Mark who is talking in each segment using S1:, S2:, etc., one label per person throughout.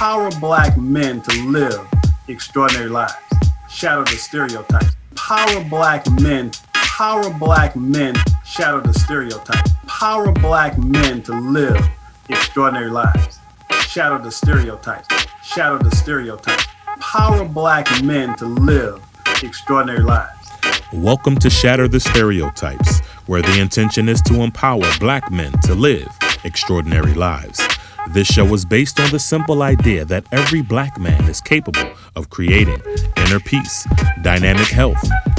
S1: Empower Black men to live extraordinary lives. Shatter the stereotypes. Power Black men. Power Black men. Shatter the stereotypes. Power Black men to live extraordinary lives. Shatter the stereotypes. Shatter the stereotypes. Power Black men to live extraordinary lives.
S2: Welcome to Shatter the Stereotypes, where the intention is to empower Black men to live extraordinary lives. This show is based on the simple idea that every Black man is capable of creating inner peace, dynamic health,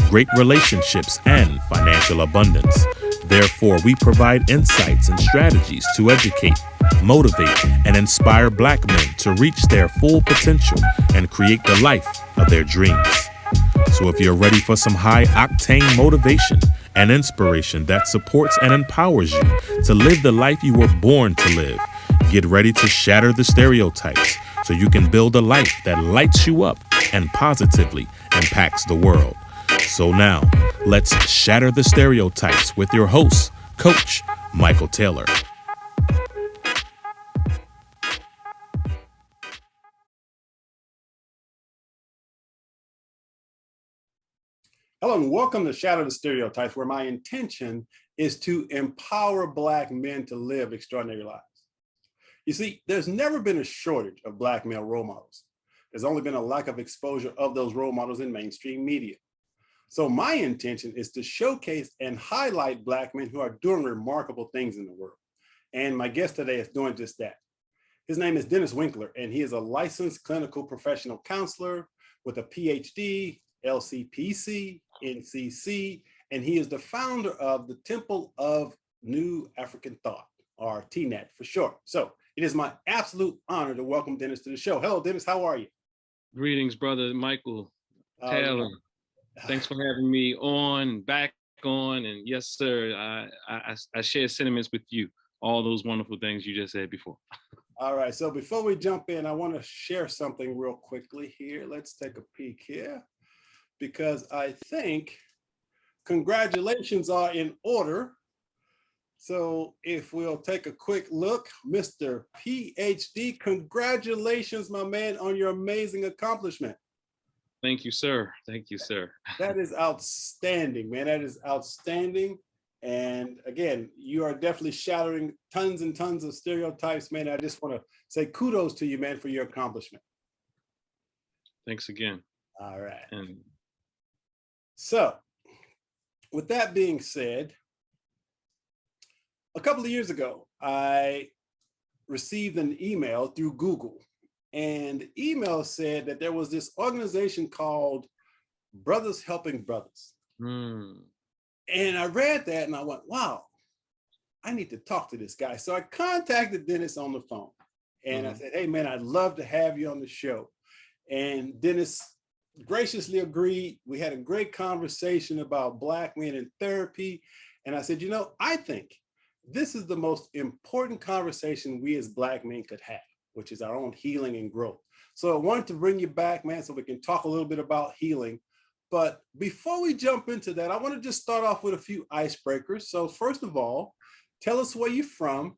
S2: great relationships, and financial abundance. Therefore, we provide insights and strategies to educate, motivate, and inspire Black men to reach their full potential and create the life of their dreams. So if you're ready for some high-octane motivation and inspiration that supports and empowers you to live the life you were born to live, get ready to shatter the stereotypes so you can build a life that lights you up and positively impacts the world. So now, let's shatter the stereotypes with your host, Coach Michael Taylor.
S1: Hello and welcome to Shatter the Stereotypes, where my intention is to empower Black men to live extraordinary lives. You see, there's never been a shortage of Black male role models. There's only been a lack of exposure of those role models in mainstream media. So my intention is to showcase and highlight Black men who are doing remarkable things in the world. And my guest today is doing just that. His name is Dennis Winkler, and he is a licensed clinical professional counselor with a PhD, LCPC, NCC, and he is the founder of the Temple of New African Thought, or TNAT for short. So it is my absolute honor to welcome Dennis to the show. Hello, Dennis, how are you?
S3: Greetings, brother Michael Taylor. Thanks for having me back on, and yes, sir, I share sentiments with you, all those wonderful things you just said before.
S1: All right, so before we jump in, I want to share something real quickly here. Let's take a peek here, because I think congratulations are in order. So if we'll take a quick look, Mr. PhD, congratulations, my man, on your amazing accomplishment.
S3: Thank you, sir. Thank you, sir.
S1: That is outstanding, man. That is outstanding. And again, you are definitely shattering tons and tons of stereotypes, man. I just want to say kudos to you, man, for your accomplishment.
S3: Thanks again.
S1: All right.
S3: And
S1: so with that being said, a couple of years ago, I received an email through Google, and the email said that there was this organization called Brothers Helping Brothers. And I read that and I went, wow, I need to talk to this guy. So I contacted Dennis on the phone and I said, hey, man, I'd love to have you on the show. And Dennis graciously agreed. We had a great conversation about Black men in therapy. And I said, I think this is the most important conversation we as Black men could have, which is our own healing and growth. So I wanted to bring you back, man, so we can talk a little bit about healing. But before we jump into that, I want to just start off with a few icebreakers. So first of all, tell us where you're from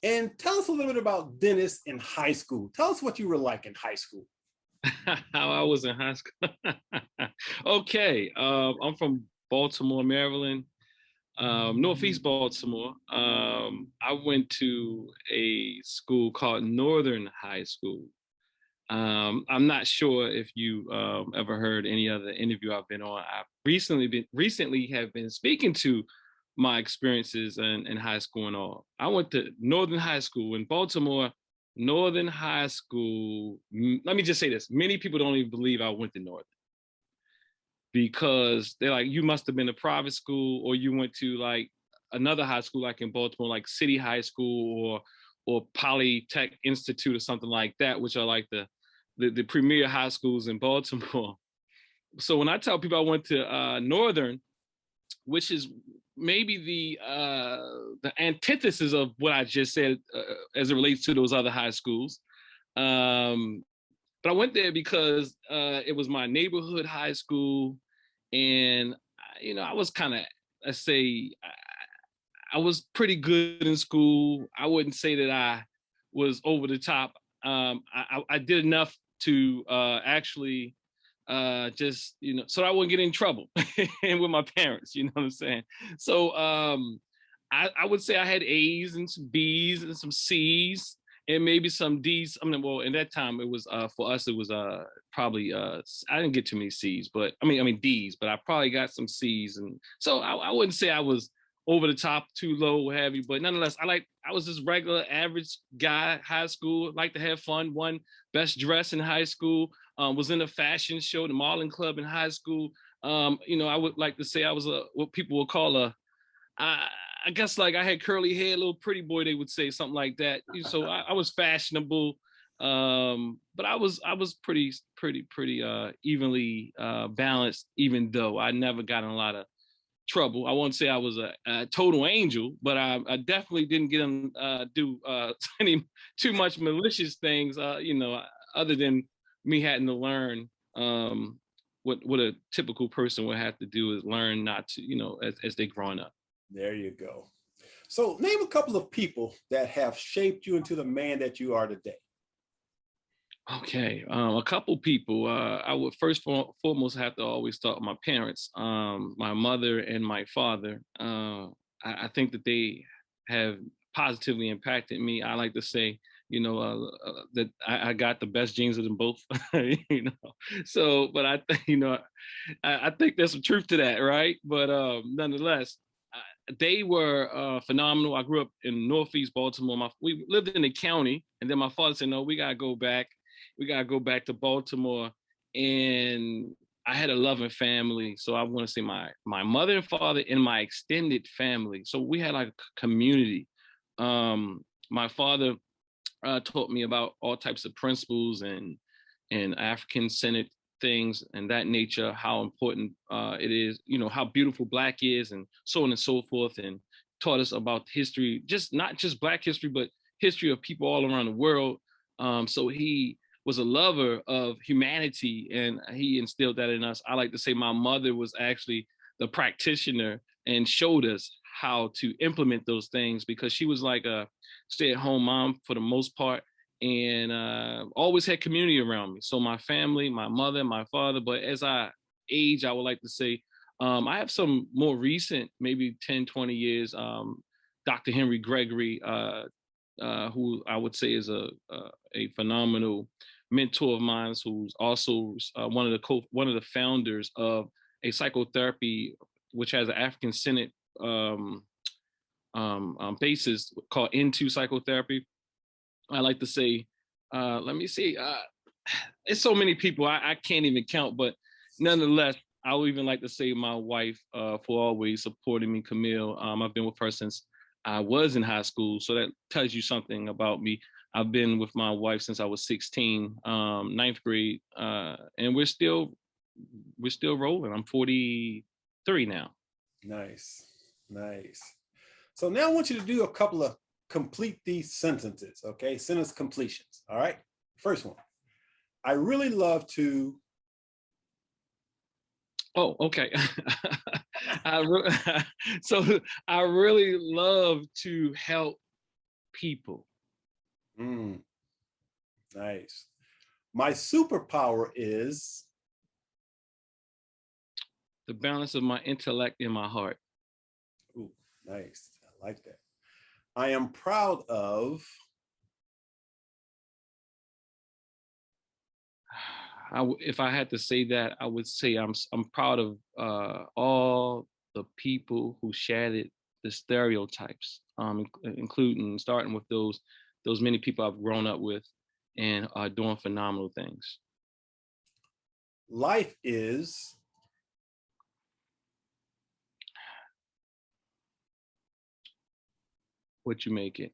S1: and tell us a little bit about Dennis in high school. Tell us what you were like in high school.
S3: How I was in high school. Okay, I'm from Baltimore, Maryland, Northeast Baltimore. I went to a school called Northern High School. I'm not sure if you ever heard any other interview I've been on. I've recently have been speaking to my experiences in high school and all. I went to Northern High School in Baltimore. Northern High School, let me just say this. Many people don't even believe I went to Northern because they're like, you must have been a private school or you went to like another high school like in Baltimore, like City High School or Polytech Institute or something like that, which are like the premier high schools in Baltimore. So when I tell people I went to Northern, which is maybe the antithesis of what I just said as it relates to those other high schools. But I went there because it was my neighborhood high school. And, I was kind of, let's say, I was pretty good in school. I wouldn't say that I was over the top. I did enough to actually just, so I wouldn't get in trouble with my parents, you know what I'm saying? So I would say I had A's and some B's and some C's and maybe some D's. I mean, well, in that time it was for us, it was probably I didn't get too many C's, but I mean D's, but I probably got some C's. And so I wouldn't say I was over the top, too low, what have you, but nonetheless, I was this regular average guy, high school, liked to have fun, won best dress in high school, was in a fashion show, the Marlin Club in high school. I would like to say I was what people would call I guess like I had curly hair, little pretty boy, they would say something like that. So I was fashionable, but I was pretty evenly balanced, even though I never got in a lot of trouble. I won't say I was a total angel, but I definitely didn't get in do any too much malicious things. Other than me having to learn what a typical person would have to do is learn not to, as they growing up.
S1: There you go. So name a couple of people that have shaped you into the man that you are today.
S3: Okay, a couple people. I would first foremost have to always start with my parents, my mother and my father. I think that they have positively impacted me. I like to say, that I got the best genes of them both. So, but I think, I think there's some truth to that, right? But nonetheless, they were phenomenal. I grew up in Northeast Baltimore. We lived in the county, and then my father said, "No, we gotta go back. We gotta go back to Baltimore." And I had a loving family. So I want to say my mother and father and my extended family. So we had like a community. My father taught me about all types of principles and African-centered things and that nature, how important it is, how beautiful Black is, and so on and so forth, and taught us about history, not just Black history, but history of people all around the world. So he was a lover of humanity, and he instilled that in us. I like to say my mother was actually the practitioner and showed us how to implement those things, because she was like a stay-at-home mom for the most part, and always had community around me. So my family, my mother, my father. But as I age, I would like to say I have some more recent, maybe 10, 20 years, Dr. Henry Gregory, who I would say is a phenomenal mentor of mine, who's also one of the founders of a psychotherapy which has an African-centered basis called Into Psychotherapy. I like to say, let me see, it's so many people I can't even count, but nonetheless, I would even like to say my wife for always supporting me, Camille. I've been with her since I was in high school, so that tells you something about me. I've been with my wife since I was 16, ninth grade, and we're still rolling. I'm 43 now.
S1: Nice. So now I want you to do a couple of complete these sentences, okay? Sentence completions, all right? First one, I really love to.
S3: Oh, okay. So I really love to help people.
S1: Nice. My superpower is?
S3: The balance of my intellect and my heart.
S1: Ooh, nice. I like that. I am proud of?
S3: If I had to say that, I would say I'm proud of all the people who shattered the stereotypes, including starting with those many people I've grown up with and are doing phenomenal things.
S1: Life is?
S3: What you make it.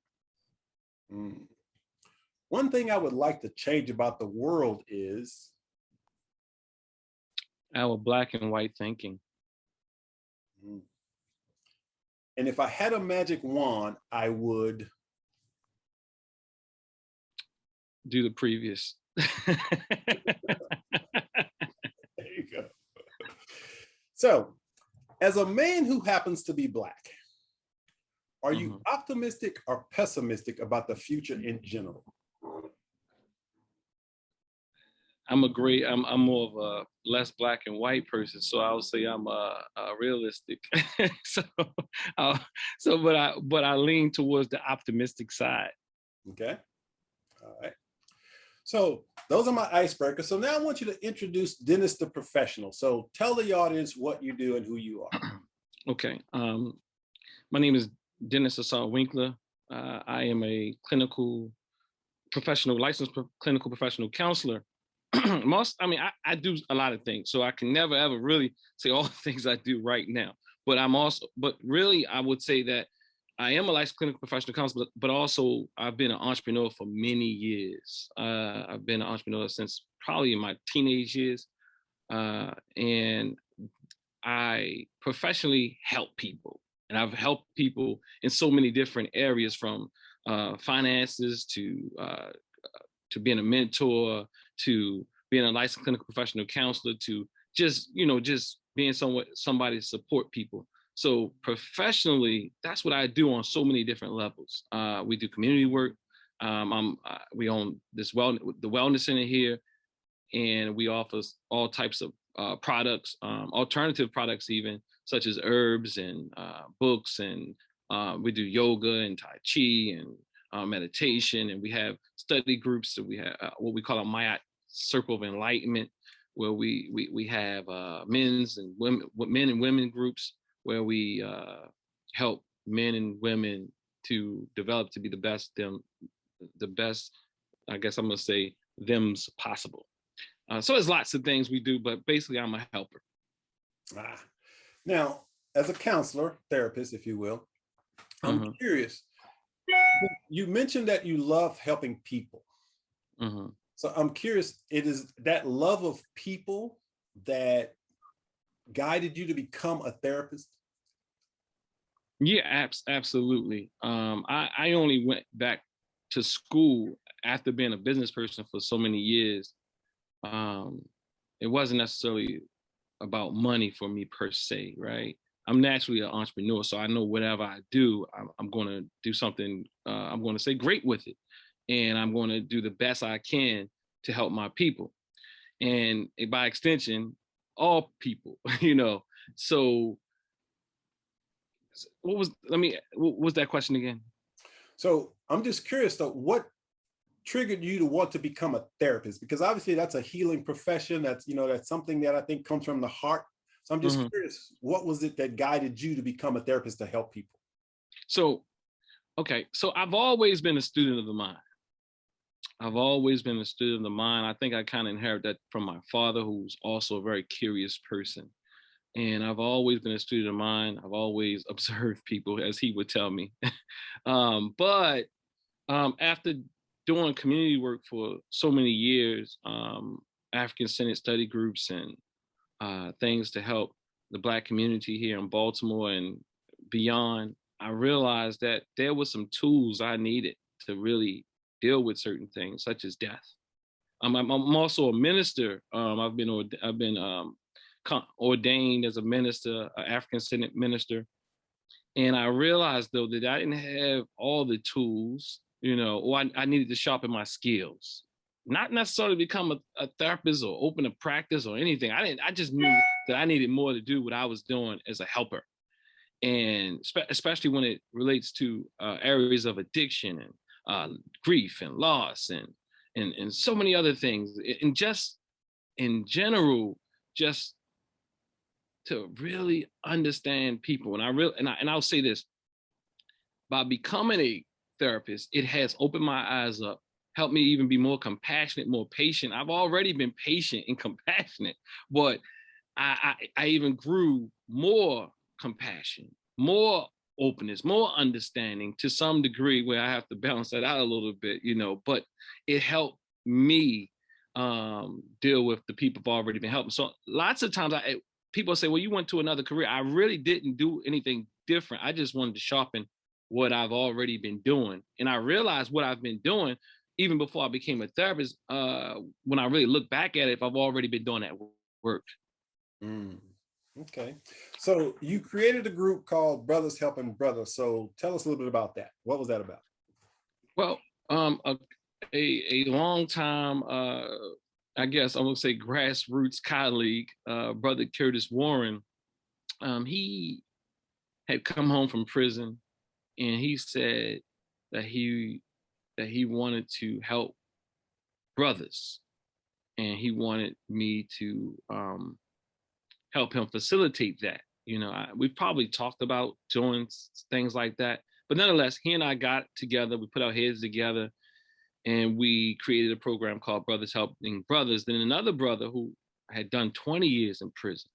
S1: One thing I would like to change about the world is?
S3: Our Black and white thinking.
S1: And if I had a magic wand, I would?
S3: Do the previous.
S1: There you go. So, as a man who happens to be Black, are you optimistic or pessimistic about the future in general?
S3: I'm more of a less black and white person, so I would say I'm a realistic. so, uh, but I lean towards the optimistic side.
S1: Okay. All right. So those are my icebreakers. So now I want you to introduce Dennis the professional. So tell the audience what you do and who you are.
S3: Okay. My name is Dennis Winkler. I am a licensed clinical professional counselor. I do a lot of things, so I can never ever really say all the things I do right now. But really, I would say that I am a licensed clinical professional counselor, but also I've been an entrepreneur for many years. I've been an entrepreneur since probably in my teenage years, and I professionally help people, and I've helped people in so many different areas, from finances to being a mentor, to being a licensed clinical professional counselor, to just being somebody to support people. So professionally, that's what I do on so many different levels. We do community work. We own the wellness center here, and we offer all types of products, alternative products even, such as herbs and books, and we do yoga and tai chi and meditation, and we have study groups. So we have what we call a Maya Circle of Enlightenment, where we have men and women groups, where we help men and women to develop to be the best, I guess I'm gonna say, them's possible. So there's lots of things we do, but basically I'm a helper.
S1: Now, as a counselor, therapist, if you will, I'm curious. You mentioned that you love helping people. So I'm curious, it is that love of people that guided you to become a therapist?
S3: Yeah, absolutely. I only went back to school after being a business person for so many years. It wasn't necessarily about money for me per se, right? I'm naturally an entrepreneur, so I know whatever I do, I'm going to do something, I'm going to say great with it. And I'm going to do the best I can to help my people. And by extension, all people, So what was that question again?
S1: So I'm just curious though, what triggered you to want to become a therapist? Because obviously that's a healing profession. That's something that I think comes from the heart. So I'm just curious, what was it that guided you to become a therapist to help people?
S3: So I've always been a student of the mind. I think I kind of inherited that from my father, who's also a very curious person. And I've always been a student of mind. I've always observed people, as he would tell me. But after doing community work for so many years, African-centered study groups and things to help the Black community here in Baltimore and beyond, I realized that there were some tools I needed to really deal with certain things, such as death. I'm also a minister. I've been ordained as a minister, an African-centered minister. And I realized, though, that I didn't have all the tools, or I needed to sharpen my skills. Not necessarily become a therapist or open a practice or anything. I just knew that I needed more to do what I was doing as a helper. And especially when it relates to areas of addiction and grief and loss and so many other things. And just in general, just to really understand people. And I'll say this, by becoming a therapist, it has opened my eyes up, helped me even be more compassionate, more patient. I've already been patient and compassionate, but I even grew more compassion, more openness, more understanding to some degree, where I have to balance that out a little bit, but it helped me deal with the people I've already been helping. So lots of times people say, well, you went to another career. I really didn't do anything different. I just wanted to sharpen what I've already been doing. And I realized what I've been doing, even before I became a therapist, when I really look back at it, if I've already been doing that work.
S1: Okay. So you created a group called Brothers Helping Brothers. So tell us a little bit about that. What was that about?
S3: Well, a long time I guess I'm gonna say grassroots colleague, Brother Curtis Warren. He had come home from prison, and he said that he wanted to help brothers, and he wanted me to help him facilitate that. You know, we probably talked about doing things like that, but nonetheless, he and I got together. We put our heads together, and we created a program called Brothers Helping Brothers. Then another brother who had done 20 years in prison,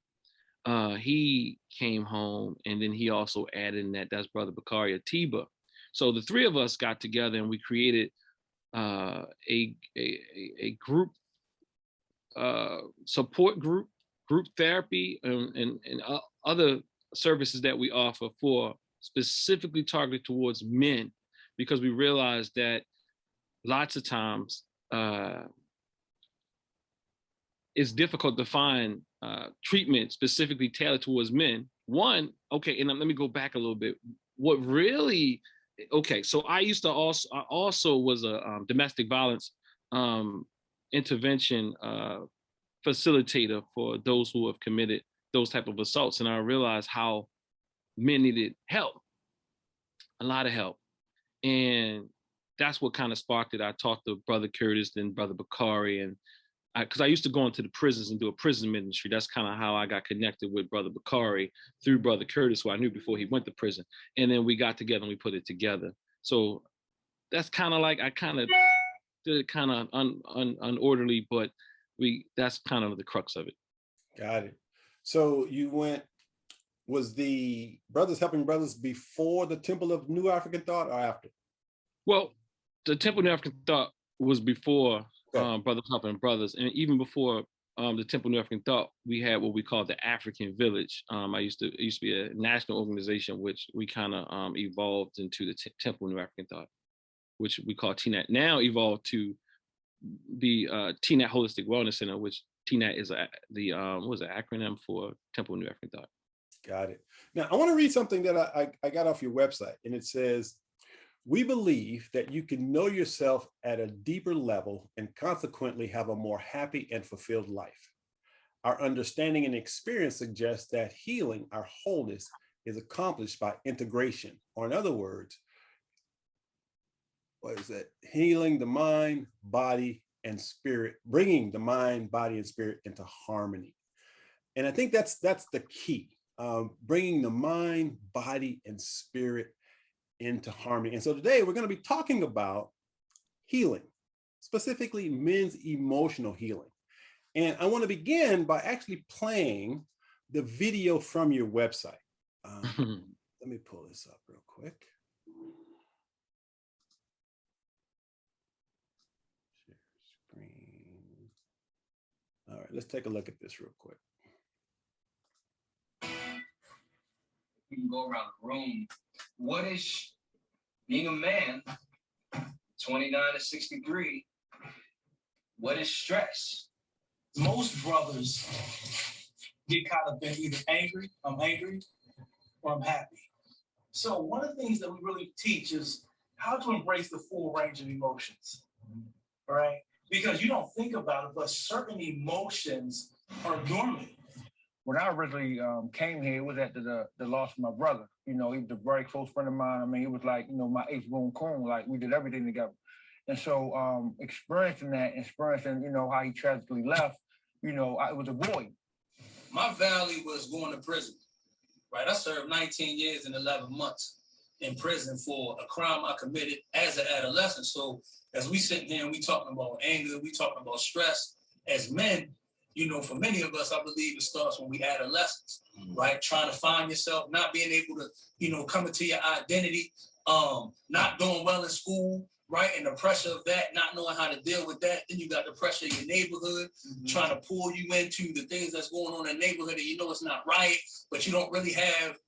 S3: he came home, and then he also added in that's Brother Bakari Atiba. So the three of us got together, and we created a group support group therapy, and other services that we offer for specifically targeted towards men, because we realized that lots of times it's difficult to find treatment specifically tailored towards men. One, okay, and let me go back a little bit. What really, okay, so I also was a domestic violence intervention facilitator for those who have committed those type of assaults, and I realized how men needed help, a lot of help, and that's what kind of sparked it. I talked to Brother Curtis, then Brother Bakari, and because I used to go into the prisons and do a prison ministry. That's kind of how I got connected with Brother Bakari through Brother Curtis, who I knew before he went to prison, and then we got together and we put it together. So that's kind of like, I kind of did it kind of unorderly, but that's kind of the crux of it.
S1: Got it. So was the Brothers Helping Brothers before the Temple of New African Thought or after?
S3: Well, the Temple of New African Thought was before Brothers Helping Brothers, and even before the Temple of New African Thought, we had what we call the African Village. It used to be a national organization, which we kind of evolved into the Temple of New African Thought, which we call TNAT. Now evolved to the TNAT Holistic Wellness Center, which TNAT is the acronym for Temple of New African Thought.
S1: Got it. Now I want to read something that I got off your website, and it says, "We believe that you can know yourself at a deeper level and consequently have a more happy and fulfilled life. Our understanding and experience suggests that healing, our wholeness, is accomplished by integration, or in other words, what is that? Healing the mind, body, and spirit, bringing the mind, body, and spirit into harmony." And I think that's the key, bringing the mind, body, and spirit into harmony. And so today we're going to be talking about healing, specifically men's emotional healing. And I want to begin by actually playing the video from your website. Let me pull this up real quick. Share screen. All right, let's take a look at this real quick.
S4: We can go around the room. What is being a man, 29 to 63, what is stress?
S5: Most brothers get caught up in either I'm angry, or I'm happy. So one of the things that we really teach is how to embrace the full range of emotions, right? Because you don't think about it, but certain emotions are dormant.
S6: When I originally came here, it was at the loss of my brother. You know, he was a very close friend of mine. I mean, he was like, you know, my eighth-born coon. Like, we did everything together. And so experiencing, you know, how he tragically left, you know, it was a void.
S4: My valley was going to prison, right? I served 19 years and 11 months in prison for a crime I committed as an adolescent. So as we sit here and we talking about anger, we talking about stress as men, you know, for many of us, I believe it starts when we adolescents, right? Trying to find yourself, not being able to, you know, come into your identity, not doing well in school, right? And the pressure of that, not knowing how to deal with that. Then you got the pressure of your neighborhood, trying to pull you into the things that's going on in the neighborhood, and you know it's not right, but you don't really have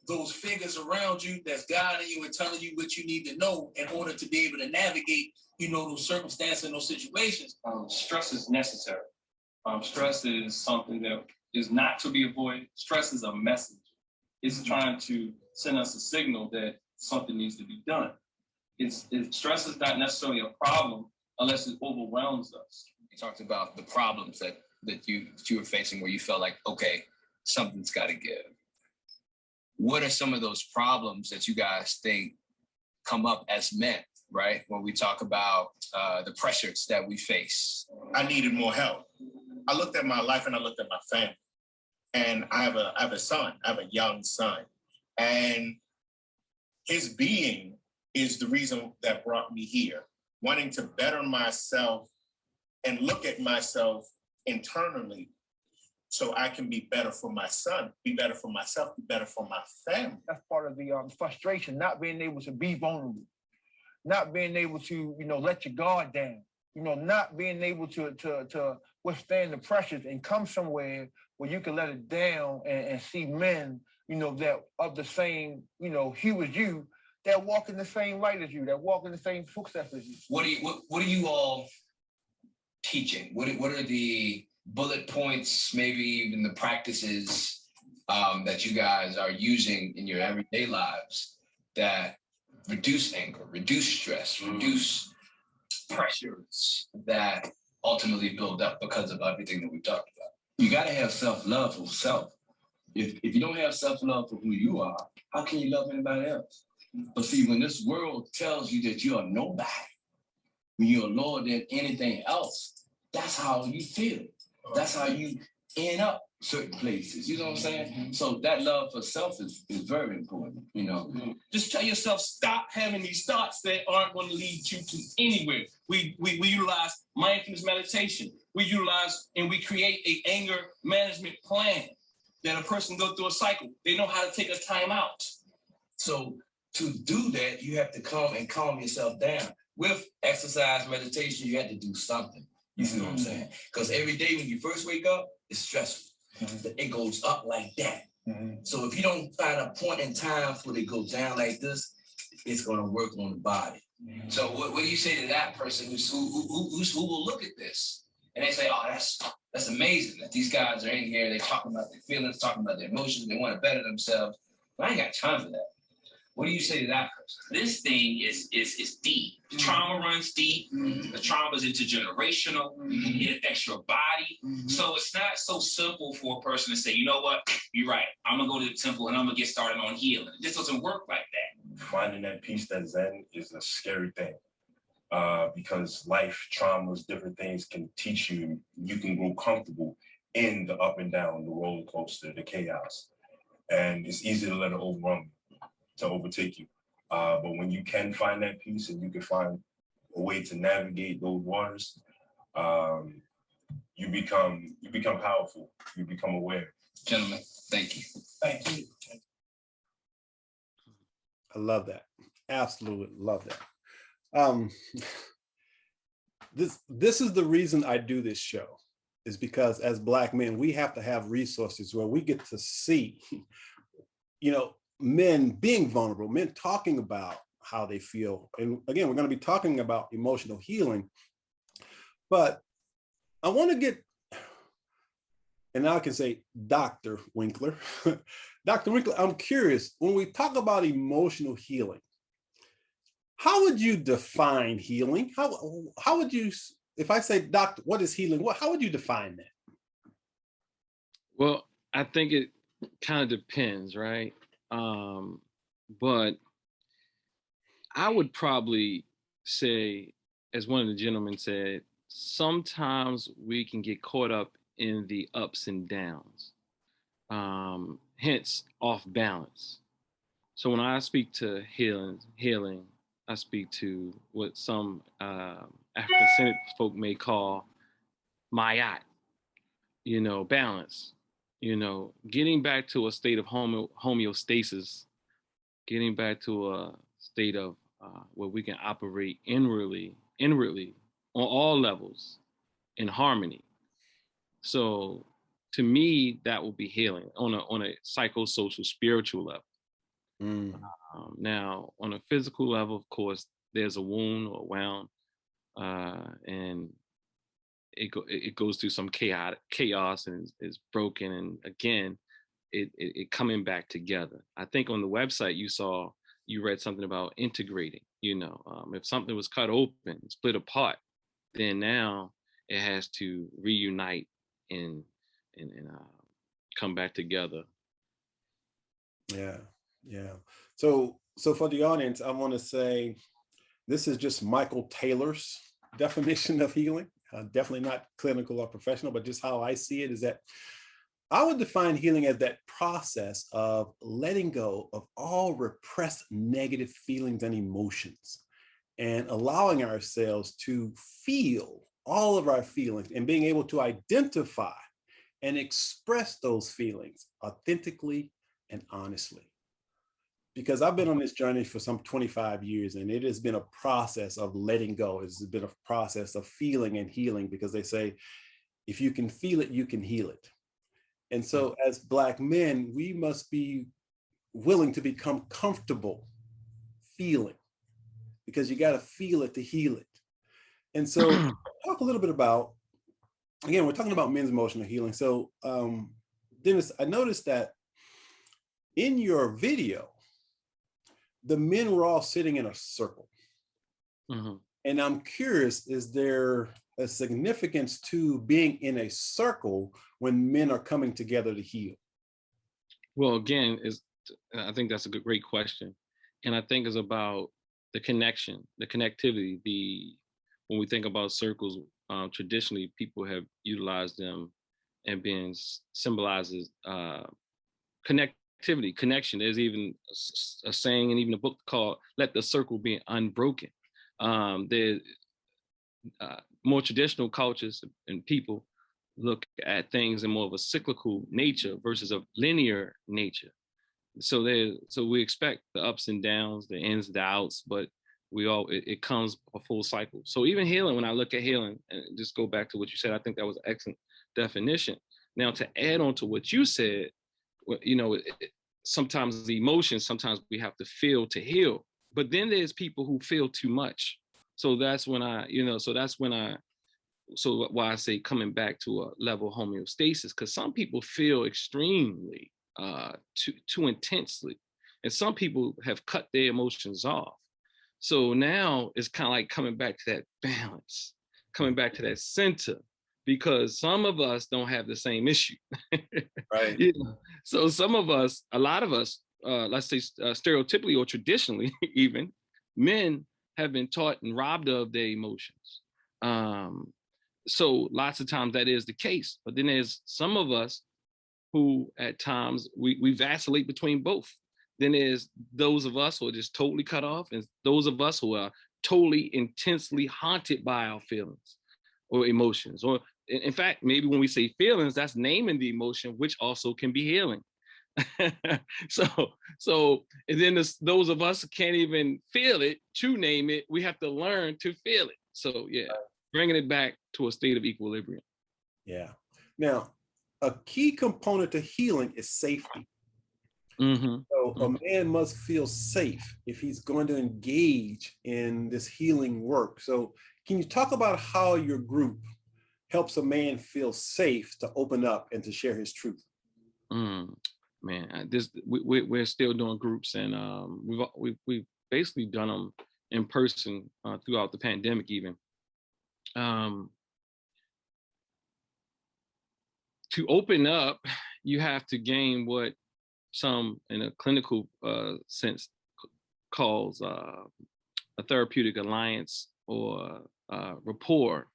S4: those figures around you that's guiding you and telling you what you need to know in order to be able to navigate, you know, those circumstances and those situations.
S7: Stress is necessary. Stress is something that is not to be avoided. Stress is a message. It's trying to send us a signal that something needs to be done. Stress is not necessarily a problem unless it overwhelms us.
S8: talked about the problems that you were facing where you felt like, okay, something's got to give. What are some of those problems that you guys think come up as men, right? When we talk about the pressures that we face.
S9: I needed more help. I looked at my life and I looked at my family. And I have a son, I have a young son. And his being is the reason that brought me here, wanting to better myself and look at myself internally so I can be better for my son, be better for myself, be better for my family.
S6: That's part of the frustration, not being able to be vulnerable, not being able to, let your guard down, not being able to withstand the pressures and come somewhere where you can let it down and see men, that of the same, hue as you, that walk in the same light as you, that walk in the same footsteps as you.
S8: What are you all teaching? What are the bullet points, maybe even the practices that you guys are using in your everyday lives that reduce anger, reduce stress, reduce pressures that ultimately build up because of everything that we talked about? You got to have self-love for self. If you don't have self-love for who you are, how can you love anybody else? But see, when this world tells you that you're nobody, when you're lower than anything else, that's how you feel. That's how you end up certain places. You know what I'm saying? So that love for self is very important,
S7: Just tell yourself, stop having these thoughts that aren't going to lead you to anywhere. We utilize mindfulness meditation. We utilize and we create a anger management plan that a person go through a cycle. They know how to take a time out.
S8: So to do that, you have to come and calm yourself down. With exercise, meditation, you have to do something. You see what I'm saying? Because every day when you first wake up, it's stressful. It goes up like that. So if you don't find a point in time for it to go down like this, it's going to work on the body. So what do you say to that person who will look at this and they say, oh, that's amazing that these guys are in here, they're talking about their feelings, talking about their emotions, they want to better themselves. But I ain't got time for that. What do you say to that person?
S10: This thing is deep. The trauma runs deep. The trauma is intergenerational. It affects your body. So it's not so simple for a person to say, you know what, you're right. I'm going to go to the temple and I'm going to get started on healing. It just doesn't work like that.
S11: Finding that peace, that Zen, is a scary thing. Because life, traumas, different things can teach you, you can grow comfortable in the up and down, the roller coaster, the chaos. And it's easy to let it overwhelm you, to overtake you. But when you can find that peace and you can find a way to navigate those waters, you become powerful. You become aware.
S8: Gentlemen, thank you.
S5: Thank you.
S1: I love that. Absolutely love that. This is the reason I do this show, is because as Black men, we have to have resources where we get to see, men being vulnerable, men talking about how they feel. And again, we're going to be talking about emotional healing, but I want to get, and now I can say Dr. Winkler. Dr. Winkler, I'm curious, when we talk about emotional healing, how would you define healing? How would you, if I say, doctor, what is healing? How would you define that?
S3: Well, I think it kind of depends, right? But I would probably say, as one of the gentlemen said, sometimes we can get caught up in the ups and downs, hence off balance. So when I speak to healing, I speak to what some African folk may call mayat, balance. Getting back to a state of homeostasis, getting back to a state of where we can operate inwardly on all levels in harmony. So to me, that will be healing on a psychosocial, spiritual level. Now, on a physical level, of course, there's a wound or a wound, and it goes through some chaos and is broken, and again, it coming back together. I think on the website you read something about integrating. If something was cut open, split apart, then now it has to reunite and come back together.
S1: Yeah, yeah. So for the audience, I want to say this is just Michael Taylor's definition of healing. Definitely not clinical or professional, but just how I see it is that I would define healing as that process of letting go of all repressed negative feelings and emotions and allowing ourselves to feel all of our feelings and being able to identify and express those feelings authentically and honestly. Because I've been on this journey for some 25 years, and it has been a process of letting go. It's been a process of feeling and healing, because they say, if you can feel it, you can heal it. And so as Black men, we must be willing to become comfortable feeling, because you got to feel it to heal it. And so talk a little bit about, again, we're talking about men's emotional healing. So Dennis, I noticed that in your video, the men were all sitting in a circle.
S3: Mm-hmm.
S1: And I'm curious, is there a significance to being in a circle when men are coming together to heal?
S3: Well, again, I think that's a great question. And I think it's about the connection, the connectivity. When we think about circles, traditionally people have utilized them and been symbolized as connectivity, connection. There's even a saying and even a book called "Let the Circle Be Unbroken." There's more traditional cultures and people look at things in more of a cyclical nature versus a linear nature. So we expect the ups and downs, the ins, the outs, but it comes a full cycle. So even healing, when I look at healing, and just go back to what you said, I think that was an excellent definition. Now, to add on to what you said, sometimes the emotions, sometimes we have to feel to heal, but then there's people who feel too much. So that's when why I say coming back to a level of homeostasis, because some people feel extremely too intensely, and some people have cut their emotions off. So now it's kind of like coming back to that balance, coming back to that center, because some of us don't have the same issue.
S1: Right.
S3: So a lot of us, let's say stereotypically or traditionally, even men have been taught and robbed of their emotions. So lots of times that is the case, but then there's some of us who at times we vacillate between both. Then there's those of us who are just totally cut off, and those of us who are totally intensely haunted by our feelings or emotions. Or in fact, maybe when we say feelings, that's naming the emotion, which also can be healing. So and then those of us who can't even feel it to name it, we have to learn to feel it. So yeah, bringing it back to a state of equilibrium.
S1: Yeah. Now, a key component to healing is safety.
S3: Mm-hmm.
S1: So a man must feel safe if he's going to engage in this healing work. So can you talk about how your group helps a man feel safe to open up and to share his truth?
S3: Man, we're still doing groups, and we've basically done them in person throughout the pandemic even. To open up, you have to gain what some in a clinical sense calls a therapeutic alliance or rapport.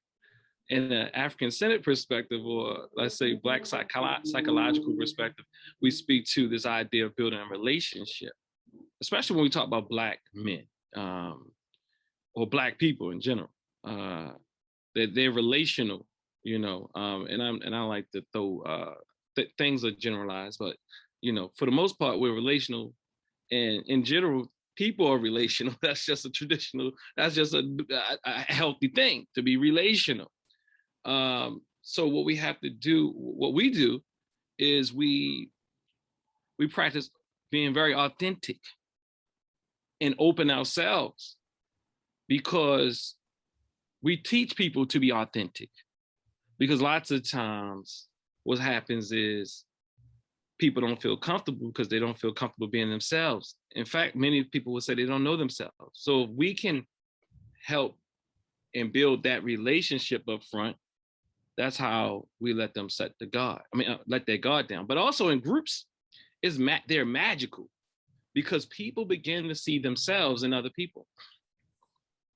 S3: In an African-centered perspective, or let's say Black psychological perspective, we speak to this idea of building a relationship, especially when we talk about Black men or Black people in general. They're relational, and I like to throw things are generalized, but for the most part, we're relational, and in general, people are relational. That's just a healthy thing to be relational. So what we do is we practice being very authentic and open ourselves, because we teach people to be authentic. Because lots of times what happens is people don't feel comfortable because they don't feel comfortable being themselves. In fact, many people will say they don't know themselves. So if we can help and build that relationship up front, That's how we let them set the guard. Let their guard down. But also in groups, they're magical because people begin to see themselves in other people.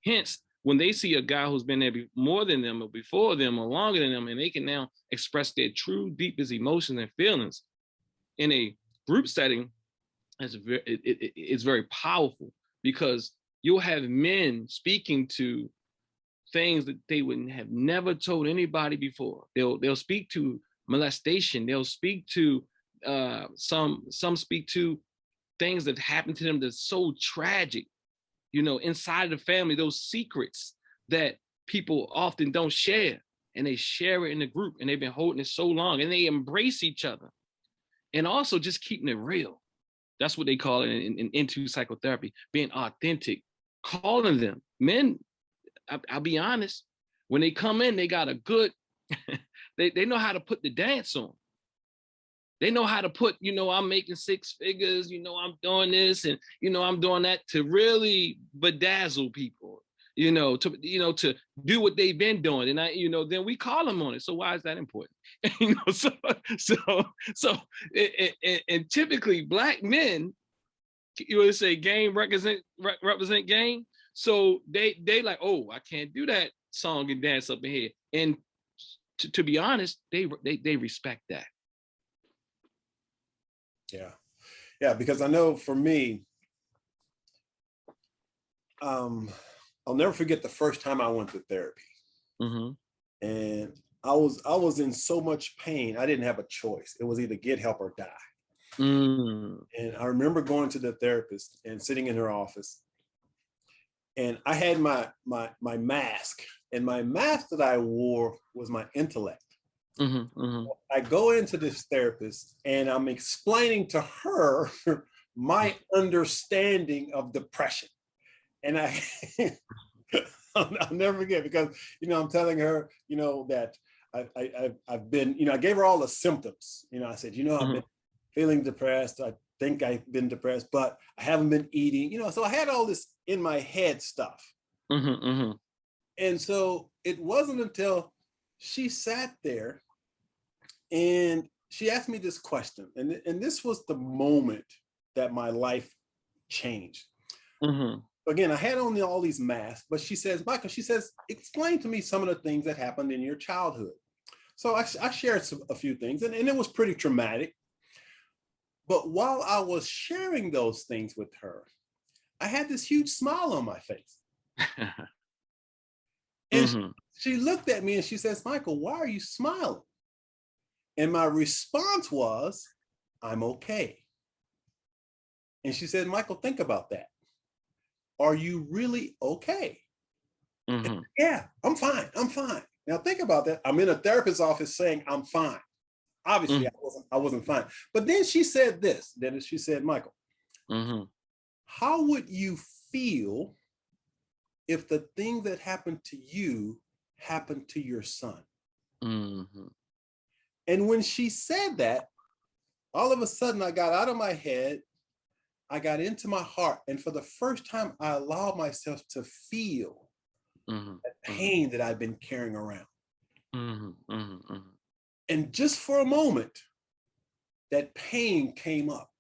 S3: Hence, when they see a guy who's been there more than them or before them or longer than them, and they can now express their true, deepest emotions and feelings in a group setting, it's very powerful because you'll have men speaking to things that they would have never told anybody before. They'll speak to molestation. They'll speak to some speak to things that happened to them that's so tragic, inside of the family, those secrets that people often don't share, and they share it in the group, and they've been holding it so long, and they embrace each other. And also just keeping it real. That's what they call it into psychotherapy, being authentic, calling them. Men, I'll be honest, when they come in, they got a good, they know how to put the dance on. They know how to put, I'm making 6 figures, I'm doing this and, I'm doing that to really bedazzle people, to do what they've been doing. And then we call them on it. So why is that important? And typically Black men, you would say game represent game. So they like, oh, I can't do that song and dance up in here. And to be honest, they respect that.
S1: Yeah, because I know for me, I'll never forget the first time I went to therapy. Mm-hmm. And I was in so much pain, I didn't have a choice. It was either get help or die. Mm. And I remember going to the therapist and sitting in her office, and I had my mask, and my mask that I wore was my intellect. Mm-hmm, mm-hmm. I go into this therapist and I'm explaining to her my understanding of depression. And I'll never forget, because, I'm telling her, that I've been, I gave her all the symptoms. I said, I've been feeling depressed. I think I've been depressed, but I haven't been eating, so I had all this in my head stuff. Mm-hmm, mm-hmm. And so it wasn't until she sat there and she asked me this question, and this was the moment that my life changed. Mm-hmm. Again, I had on all these masks, but she says, Michael, explain to me some of the things that happened in your childhood. So I shared a few things, and it was pretty traumatic. But while I was sharing those things with her, I had this huge smile on my face. And mm-hmm. she looked at me and she says, Michael, why are you smiling? And my response was, I'm okay. And she said, Michael, think about that. Are you really okay? Mm-hmm. Yeah, I'm fine. Now think about that. I'm in a therapist's office saying I'm fine. Obviously, I wasn't fine. But then she said this. Then she said, Michael, mm-hmm. how would you feel if the thing that happened to you happened to your son? Mm-hmm. And when she said that, all of a sudden I got out of my head, I got into my heart, and for the first time, I allowed myself to feel mm-hmm. the pain that I've been carrying around. Mm-hmm. Mm-hmm. And just for a moment, that pain came up,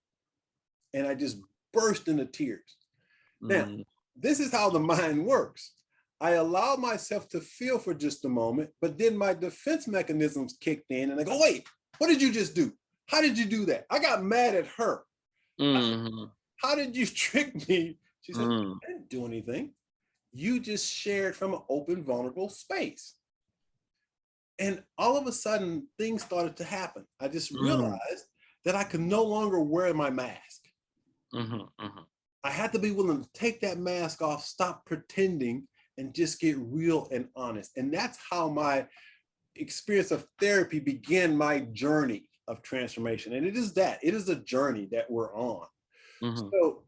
S1: and I just burst into tears. Mm-hmm. Now, this is how the mind works. I allowed myself to feel for just a moment, but then my defense mechanisms kicked in, and I go, wait, what did you just do? How did you do that? I got mad at her. Mm-hmm. How did you trick me? She said, I didn't do anything. You just shared from an open, vulnerable space. And all of a sudden, things started to happen. I just realized that I could no longer wear my mask. Mm-hmm. Mm-hmm. I had to be willing to take that mask off, stop pretending, and just get real and honest. And that's how my experience of therapy began my journey of transformation. And it is a journey that we're on. Mm-hmm. So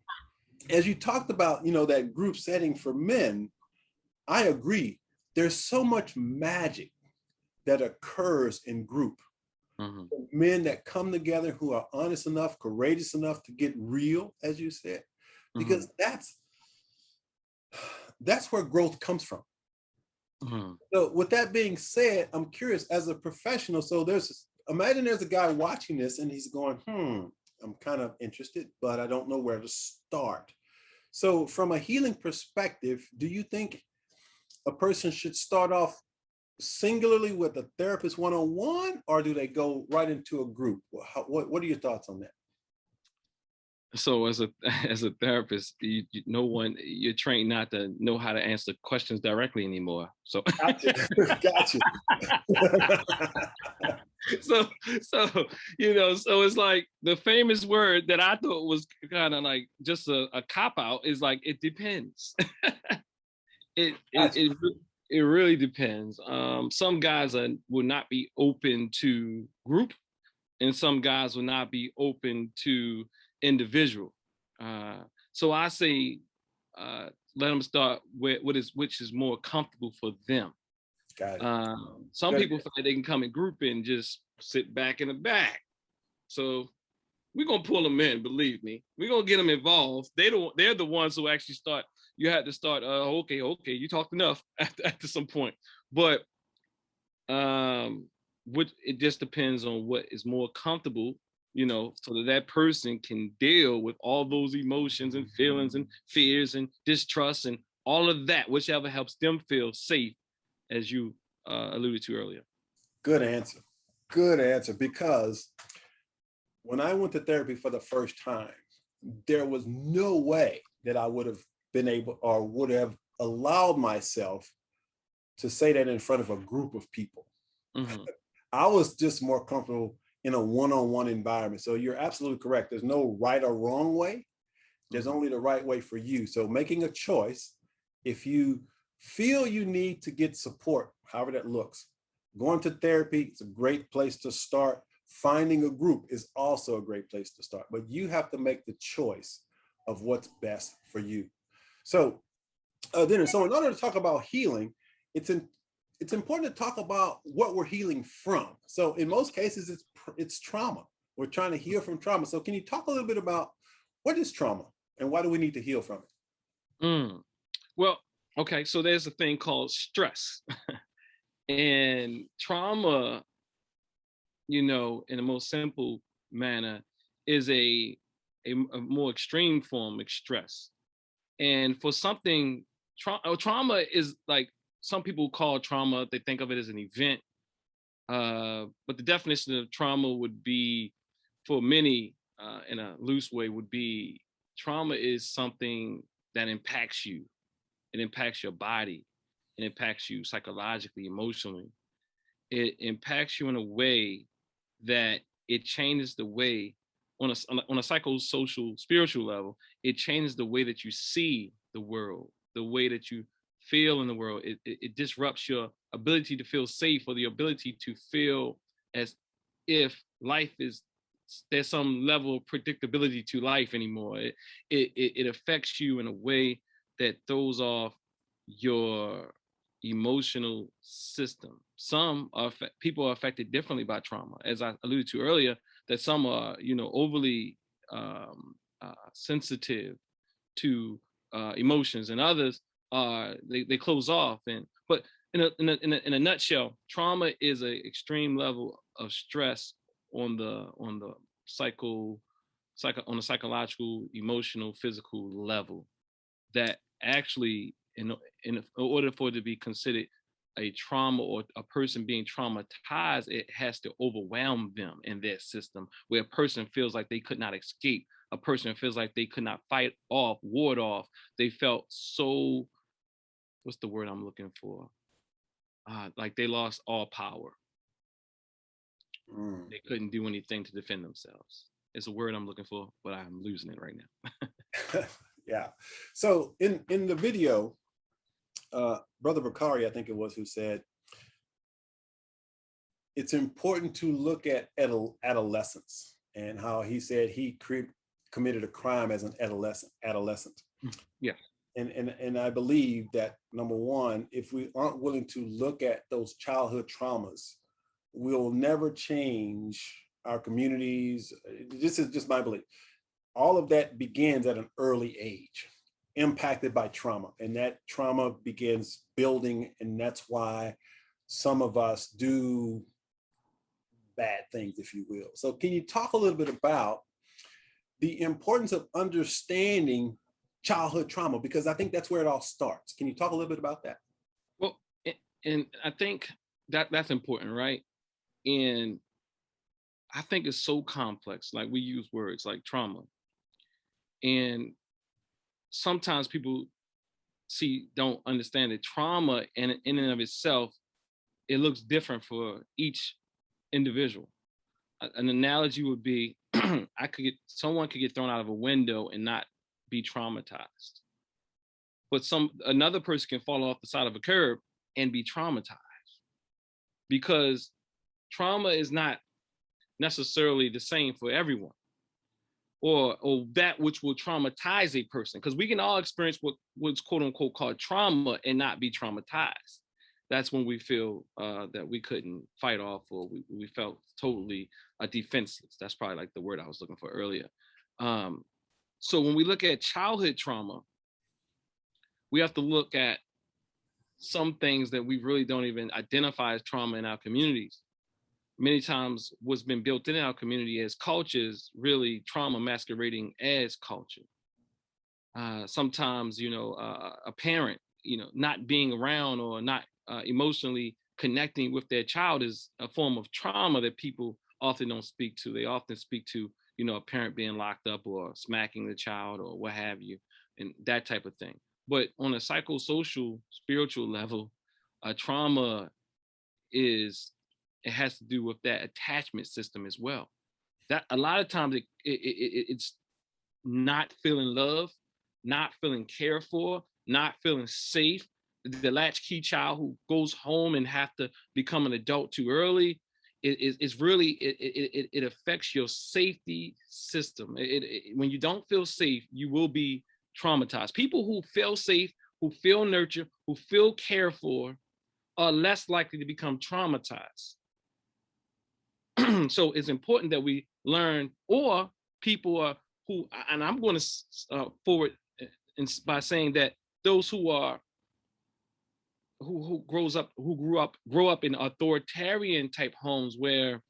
S1: as you talked about, that group setting for men, I agree. There's so much magic that occurs in group. Mm-hmm. Men that come together who are honest enough, courageous enough to get real, as you said, because that's where growth comes from.
S3: Mhm.
S1: So with that being said, I'm curious as a professional. So imagine there's a guy watching this and he's going, I'm kind of interested, but I don't know where to start. So from a healing perspective, do you think a person should start off singularly with a therapist one-on-one, or do they go right into a group? What are your thoughts on that?
S3: So as a as a therapist, you're trained not to know how to answer questions directly anymore. So
S1: Gotcha. Gotcha.
S3: so so so it's like the famous word that I thought was kind of like just a cop out is like, it depends.
S1: Gotcha.
S3: It really depends. Some guys will not be open to group, and some guys will not be open to individual. So I say, let them start with which is more comfortable for them.
S1: Got it.
S3: Some
S1: Good.
S3: people find they can come in group and just sit back in the back. So we're gonna pull them in. Believe me, we're gonna get them involved. They're the ones who actually start. You had to start. Okay, you talked enough after some point, but it just depends on what is more comfortable, so that person can deal with all those emotions and feelings and fears and distrust and all of that, whichever helps them feel safe, as you alluded to earlier.
S1: Good answer. Good answer. Because when I went to therapy for the first time, there was no way that I would have been able or would have allowed myself to say that in front of a group of people.
S3: Mm-hmm.
S1: I was just more comfortable in a one-on-one environment. So you're absolutely correct. There's no right or wrong way. There's only the right way for you. So making a choice, if you feel you need to get support, however that looks, going to therapy is a great place to start. Finding a group is also a great place to start, but you have to make the choice of what's best for you. So Dennis, so in order to talk about healing, it's important to talk about what we're healing from. So in most cases, it's trauma. We're trying to heal from trauma. So can you talk a little bit about what is trauma and why do we need to heal from it?
S3: Well, okay, so there's a thing called stress. And trauma, in a most simple manner, is a more extreme form of stress. And for something, trauma is like, some people call trauma, they think of it as an event. But the definition of trauma would be, for many, in a loose way, would be trauma is something that impacts you. It impacts your body. It impacts you psychologically, emotionally. It impacts you in a way that it changes the way, on a psychosocial, spiritual level, it changes the way that you see the world, the way that you feel in the world. It disrupts your ability to feel safe, or the ability to feel as if there's some level of predictability to life anymore. It affects you in a way that throws off your emotional system. People are affected differently by trauma, as I alluded to earlier, that some are, overly sensitive to emotions, and others are they close off. But in a nutshell, trauma is an extreme level of stress on the psychological, emotional, physical level, that actually, in order for it to be considered a trauma or a person being traumatized, it has to overwhelm them in their system, where a person feels like they could not escape. A person feels like they could not ward off. They felt so, what's the word I'm looking for? Like they lost all power. They couldn't do anything to defend themselves. It's a word I'm looking for, but I'm losing it right now.
S1: Yeah. So in the video, Brother Bakari, I think it was, who said, it's important to look at adolescence, and how he said he committed a crime as an adolescent.
S3: Yeah.
S1: And I believe that, number one, if we aren't willing to look at those childhood traumas, we'll never change our communities. This is just my belief. All of that begins at an early age. impacted by trauma, and that trauma begins building, and that's why some of us do bad things, if you will. So can you talk a little bit about the importance of understanding childhood trauma? Because I think that's where it all starts. Can you talk a little bit about that?
S3: Well, and I think that's important, right? And I think it's so complex. Like, we use words like trauma, and sometimes people don't understand that trauma in and of itself, it looks different for each individual. An analogy would be, someone could get thrown out of a window and not be traumatized, but another person can fall off the side of a curb and be traumatized, because trauma is not necessarily the same for everyone, or that which will traumatize a person, because we can all experience what's quote unquote called trauma and not be traumatized. That's when we feel that we couldn't fight off, or we felt totally defenseless. That's probably like the word I was looking for earlier. So when we look at childhood trauma, we have to look at some things that we really don't even identify as trauma in our communities. Many times what's been built in our community as culture is really trauma masquerading as culture. Sometimes, a parent, not being around or not emotionally connecting with their child is a form of trauma that people often don't speak to. They often speak to, a parent being locked up or smacking the child or what have you, and that type of thing. But on a psychosocial, spiritual level, trauma it has to do with that attachment system as well. That a lot of times it's not feeling love, not feeling cared for, not feeling safe. The latchkey child who goes home and have to become an adult too early, it affects your safety system. When you don't feel safe, you will be traumatized. People who feel safe, who feel nurtured, who feel cared for, are less likely to become traumatized. So it's important that we learn, or people are who, and I'm going to forward by saying that those who grow up in authoritarian type homes where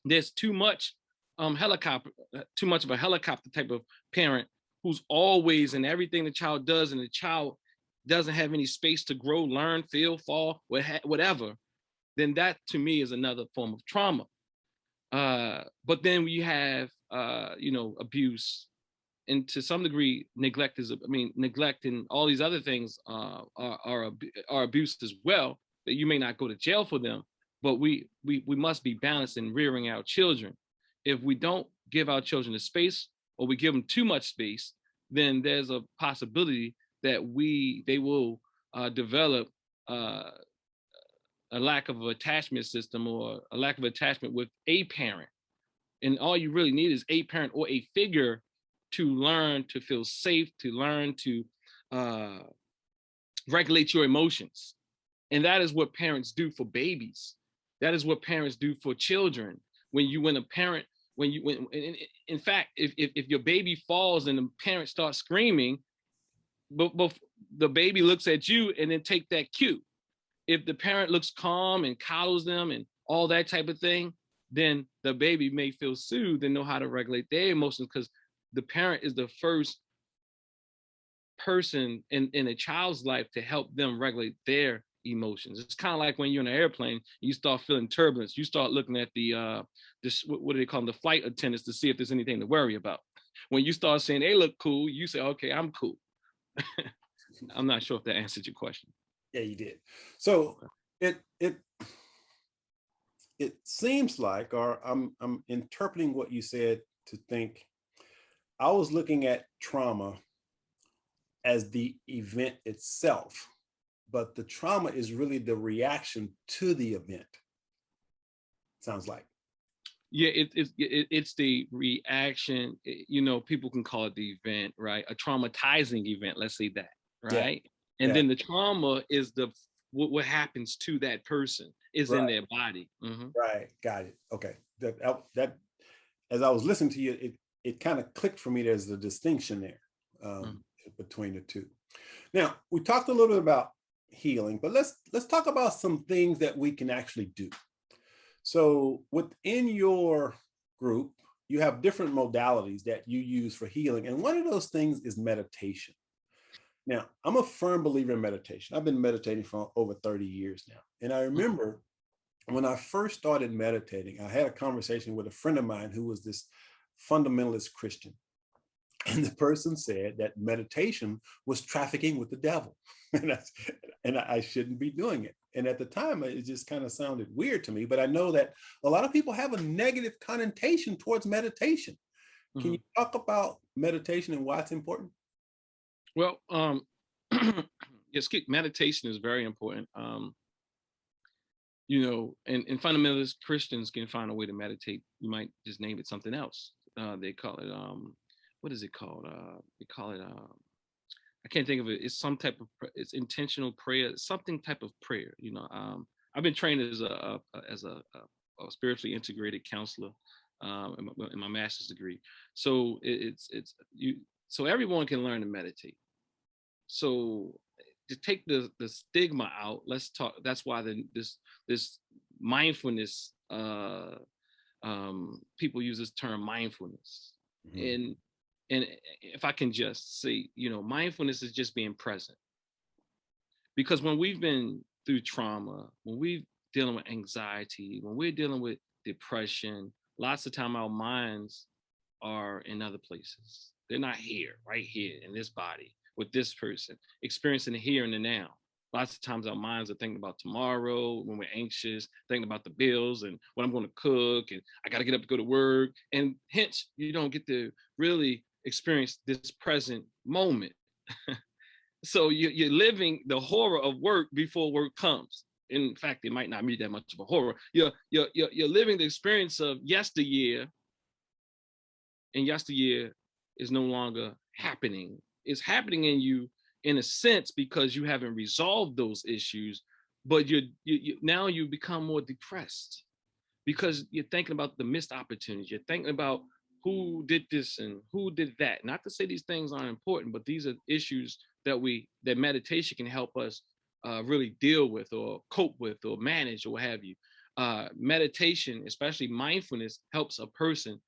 S3: there's too much of a helicopter type of parent who's always in everything the child does, and the child doesn't have any space to grow, learn, feel, fall, whatever, then that to me is another form of trauma. But then we have, abuse, and to some degree, neglect and all these other things are abuse as well, that you may not go to jail for them, but we must be balanced in rearing our children. If we don't give our children the space, or we give them too much space, then there's a possibility that they will develop a lack of attachment system, or a lack of attachment with a parent. And all you really need is a parent or a figure to learn to feel safe, to learn to regulate your emotions. And that is what parents do for babies. That is what parents do for children. In fact, if your baby falls and the parent starts screaming, but the baby looks at you and then take that cue. If the parent looks calm and coddles them and all that type of thing, then the baby may feel soothed and know how to regulate their emotions, because the parent is the first person in a child's life to help them regulate their emotions. It's kind of like when you're in an airplane, you start feeling turbulence. You start looking at what do they call them, the flight attendants, to see if there's anything to worry about. When you start saying they look cool, you say, okay, I'm cool. I'm not sure if that answered your question.
S1: Yeah, you did. So it seems like, or I'm interpreting what you said to think, I was looking at trauma as the event itself, but the trauma is really the reaction to the event. Sounds like.
S3: Yeah, it's the reaction. People can call it the event, right? A traumatizing event, let's say that, right? Yeah. And then the trauma is what happens to that person is in their body. Mm-hmm.
S1: Right, got it. Okay, that as I was listening to you, it kind of clicked for me. There's a distinction there between the two. Now, we talked a little bit about healing, but let's talk about some things that we can actually do. So within your group, you have different modalities that you use for healing. And one of those things is meditation. Now, I'm a firm believer in meditation. I've been meditating for over 30 years now. And I remember when I first started meditating, I had a conversation with a friend of mine who was this fundamentalist Christian. And the person said that meditation was trafficking with the devil. And I shouldn't be doing it. And at the time, it just kind of sounded weird to me. But I know that a lot of people have a negative connotation towards meditation. Can you talk about meditation and why it's important?
S3: Well, yes, meditation is very important. You know, and fundamentalist Christians can find a way to meditate. You might just name it something else. They call it, what is it called? They call it, I can't think of it. It's some type of, it's intentional prayer, something type of prayer. You know, I've been trained as a spiritually integrated counselor in my master's degree. So so everyone can learn to meditate. So to take the stigma out, let's talk. That's why this mindfulness, people use this term mindfulness. And if I can just say, you know, mindfulness is just being present. Because when we've been through trauma, when we're dealing with anxiety, when we're dealing with depression, lots of time our minds are in other places. They're not here, right here in this body with this person, experiencing the here and the now. Lots of times our minds are thinking about tomorrow when we're anxious, thinking about the bills and what I'm going to cook, and I got to get up to go to work. And hence, you don't get to really experience this present moment. So you're living the horror of work before work comes. In fact, it might not be that much of a horror. You're living the experience of yesteryear, and yesteryear is no longer happening. It's happening in you in a sense because you haven't resolved those issues, but you now you become more depressed because you're thinking about the missed opportunities. You're thinking about who did this and who did that. Not to say these things aren't important, but these are issues that meditation can help us really deal with or cope with or manage or what have you. Meditation, especially mindfulness, helps a person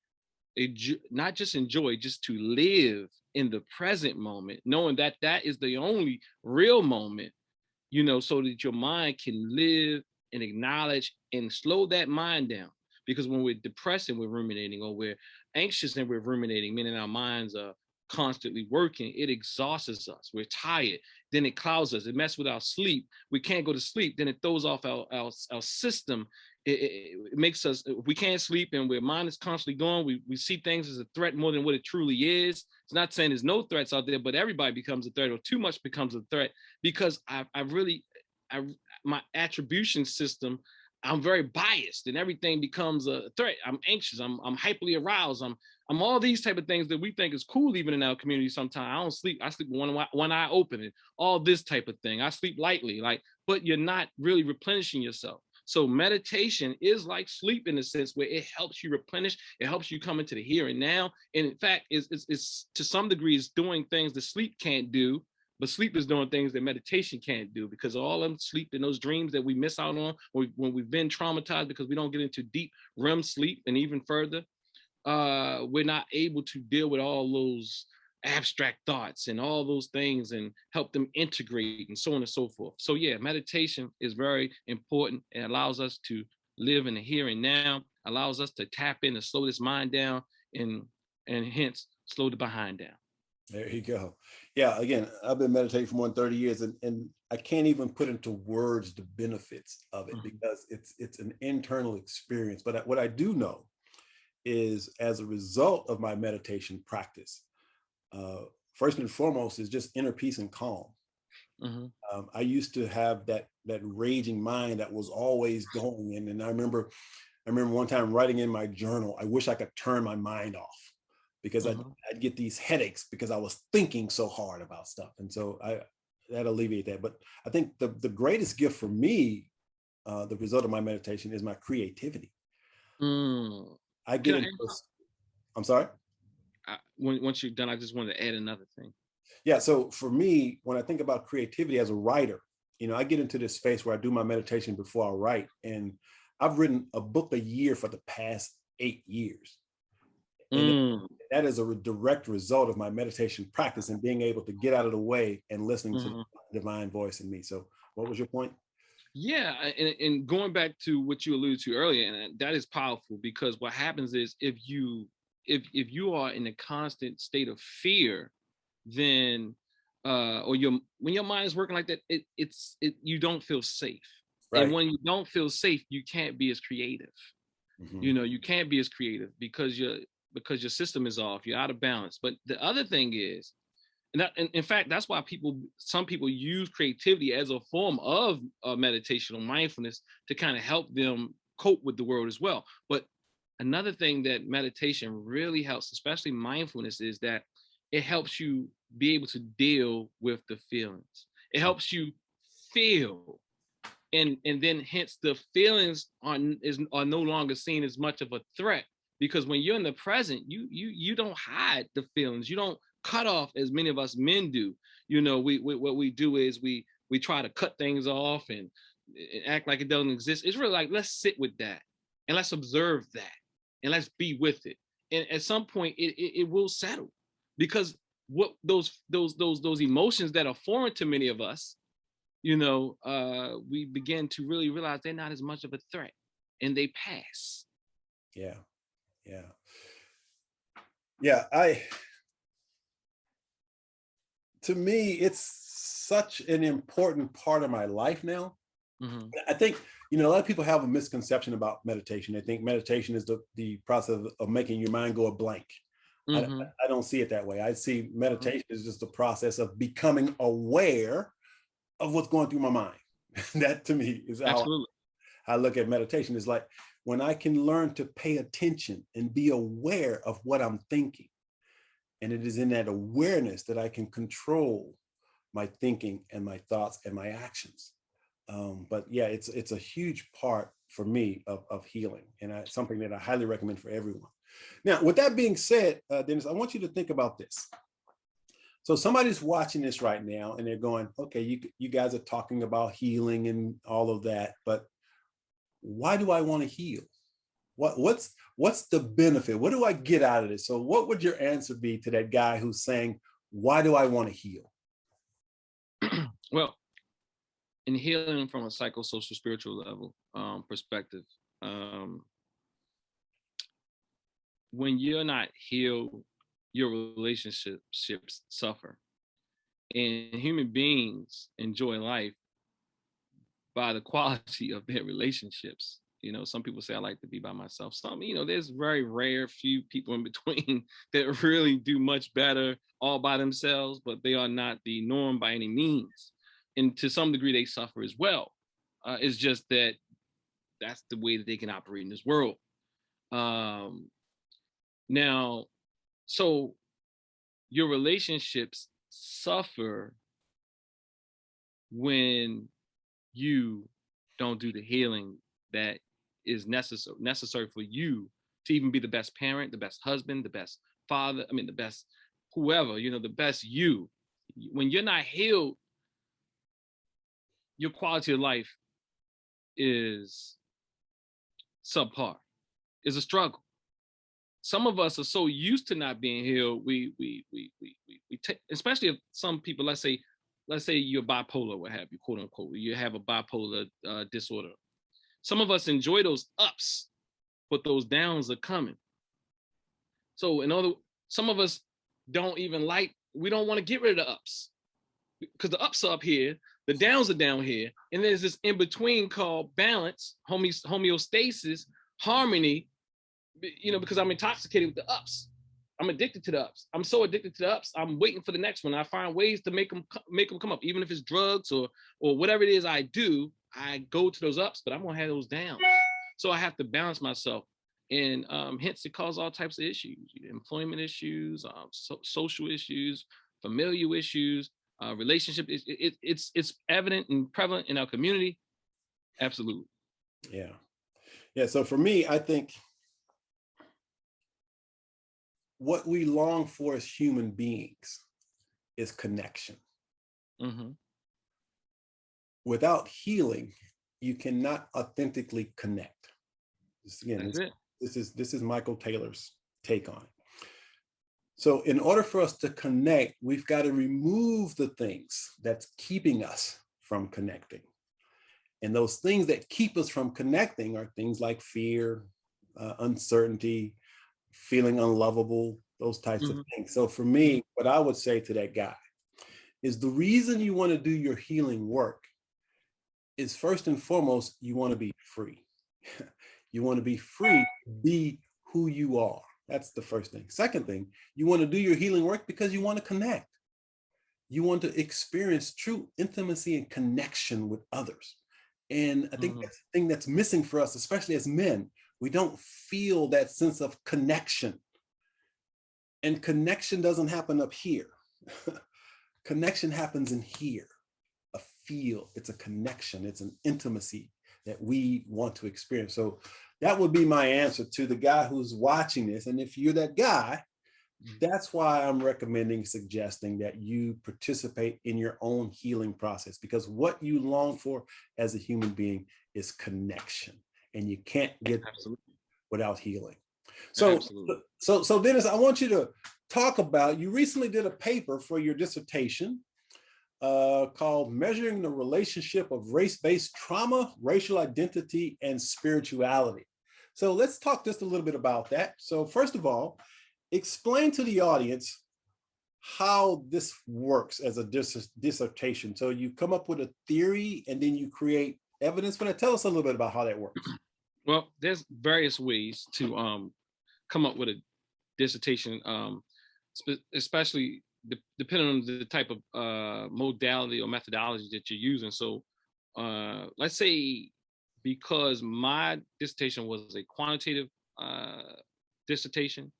S3: not just enjoy, just to live in the present moment, knowing that that is the only real moment, you know, so that your mind can live and acknowledge and slow that mind down. Because when we're depressed and we're ruminating, or we're anxious and we're ruminating, meaning our minds are constantly working, it exhausts us. We're tired. Then it clouds us. It messes with our sleep. We can't go to sleep. Then it throws off our system. It makes us, we can't sleep and our mind is constantly going. We see things as a threat more than what it truly is. It's not saying there's no threats out there, but everybody becomes a threat, or too much becomes a threat, because my attribution system, I'm very biased and everything becomes a threat. I'm anxious. I'm hyperly aroused. I'm all these type of things that we think is cool even in our community sometimes. I don't sleep. I sleep with one eye open and all this type of thing. I sleep lightly, but you're not really replenishing yourself. So meditation is like sleep in a sense where it helps you replenish. It helps you come into the here and now. And in fact, it's to some degree is doing things that sleep can't do. But sleep is doing things that meditation can't do, because all them sleep and those dreams that we miss out on when we've been traumatized because we don't get into deep REM sleep and even further, we're not able to deal with all those abstract thoughts and all those things and help them integrate and so on and so forth. So yeah, meditation is very important. It allows us to live in the here and now, allows us to tap in and slow this mind down and hence slow the behind down.
S1: There you go. Yeah, again, I've been meditating for more than 30 years and I can't even put into words the benefits of it because it's an internal experience. But what I do know is, as a result of my meditation practice, first and foremost is just inner peace and calm. I used to have that raging mind that was always going in. And I remember one time writing in my journal, I wish I could turn my mind off, because I'd get these headaches because I was thinking so hard about stuff. And so that alleviate that. But I think the greatest gift for me, the result of my meditation, is my creativity. I get into, I'm sorry?
S3: Once you're done, I just wanted to add another thing.
S1: Yeah. So for me, when I think about creativity as a writer, I get into this space where I do my meditation before I write. And I've written a book a year for the past 8 years. And that is a direct result of my meditation practice and being able to get out of the way and listening to the divine voice in me. So what was your point?
S3: Yeah, and going back to what you alluded to earlier, and that is powerful, because what happens is if you are in a constant state of fear, then when your mind is working like that, you don't feel safe. Right. And when you don't feel safe, you can't be as creative. You can't be as creative because your system is off, you're out of balance. But the other thing is, and in fact, that's why some people use creativity as a form of meditation or mindfulness to kind of help them cope with the world as well. But another thing that meditation really helps, especially mindfulness, is that it helps you be able to deal with the feelings. It helps you feel, and then hence the feelings are no longer seen as much of a threat, because when you're in the present, you don't hide the feelings. You don't cut off as many of us men do. What we do is we try to cut things off and act like it doesn't exist. It's really like, let's sit with that and let's observe that and let's be with it. And at some point it will settle, because what those emotions that are foreign to many of us, we begin to really realize they're not as much of a threat, and they pass.
S1: Yeah. To me, it's such an important part of my life now. I think, a lot of people have a misconception about meditation. They think meditation is the process of making your mind go blank. I don't see it that way. I see meditation as just the process of becoming aware of what's going through my mind. That to me is how I look at meditation. Is like when I can learn to pay attention and be aware of what I'm thinking. And it is in that awareness that I can control my thinking and my thoughts and my actions. But yeah, it's a huge part for me of healing, and something that I highly recommend for everyone. Now, with that being said, Dennis, I want you to think about this. So somebody's watching this right now and they're going, okay, you guys are talking about healing and all of that, but why do I want to heal? What's the benefit? What do I get out of this? So what would your answer be to that guy who's saying, why do I want to heal?
S3: Well, in healing from a psychosocial spiritual level perspective, when you're not healed, your relationships suffer. And human beings enjoy life by the quality of their relationships. Some people say I like to be by myself. Some, there's very rare few people in between that really do much better all by themselves, but they are not the norm by any means. And to some degree, they suffer as well. It's just that that's the way that they can operate in this world. Now, so your relationships suffer when you don't do the healing that is necessary for you to even be the best parent, the best husband, the best father, the best whoever, the best you. When you're not healed, your quality of life is subpar. It's a struggle. Some of us are so used to not being healed, we especially if some people, let's say you're bipolar, what have you, quote unquote, you have a bipolar disorder. Some of us enjoy those ups, but those downs are coming. So some of us we don't want to get rid of the ups, because the ups are up here, the downs are down here, and there's this in between called balance, homeostasis, harmony, because I'm intoxicated with the ups. I'm addicted to the ups. I'm so addicted to the ups, I'm waiting for the next one. I find ways to make them come up, even if it's drugs or whatever it is I do. I go to those ups, but I'm gonna have those downs. So I have to balance myself, and hence it causes all types of issues: employment issues, social issues, familial issues, relationship. It's evident and prevalent in our community. Absolutely.
S1: Yeah. So for me, I think what we long for as human beings is connection.
S3: Mm-hmm.
S1: Without healing, you cannot authentically connect. This is Michael Taylor's take on it. So in order for us to connect, we've got to remove the things that's keeping us from connecting. And those things that keep us from connecting are things like fear, uncertainty, feeling unlovable, those types of things. So for me, what I would say to that guy is the reason you want to do your healing work is first and foremost, you want to be free. You want to be free to be who you are. That's the first thing. Second thing, you want to do your healing work because you want to connect. You want to experience true intimacy and connection with others. And I think that's the thing that's missing for us, especially as men. We don't feel that sense of connection. And connection doesn't happen up here. Connection happens in here. A feel, it's a connection, it's an intimacy that we want to experience. So that would be my answer to the guy who's watching this. And if you're that guy, that's why I'm recommending, suggesting that you participate in your own healing process, because what you long for as a human being is connection, and you can't get without healing. So Dennis, I want you to talk about, you recently did a paper for your dissertation called Measuring the Relationship of Race-Based Trauma, Racial Identity, and Spirituality. So let's talk just a little bit about that. So first of all, explain to the audience how this works as a dissertation. So you come up with a theory and then you create evidence. But tell us a little bit about how that works.
S3: Well, there's various ways to come up with a dissertation, especially depending on the type of modality or methodology that you're using. So let's say, because my dissertation was a quantitative dissertation,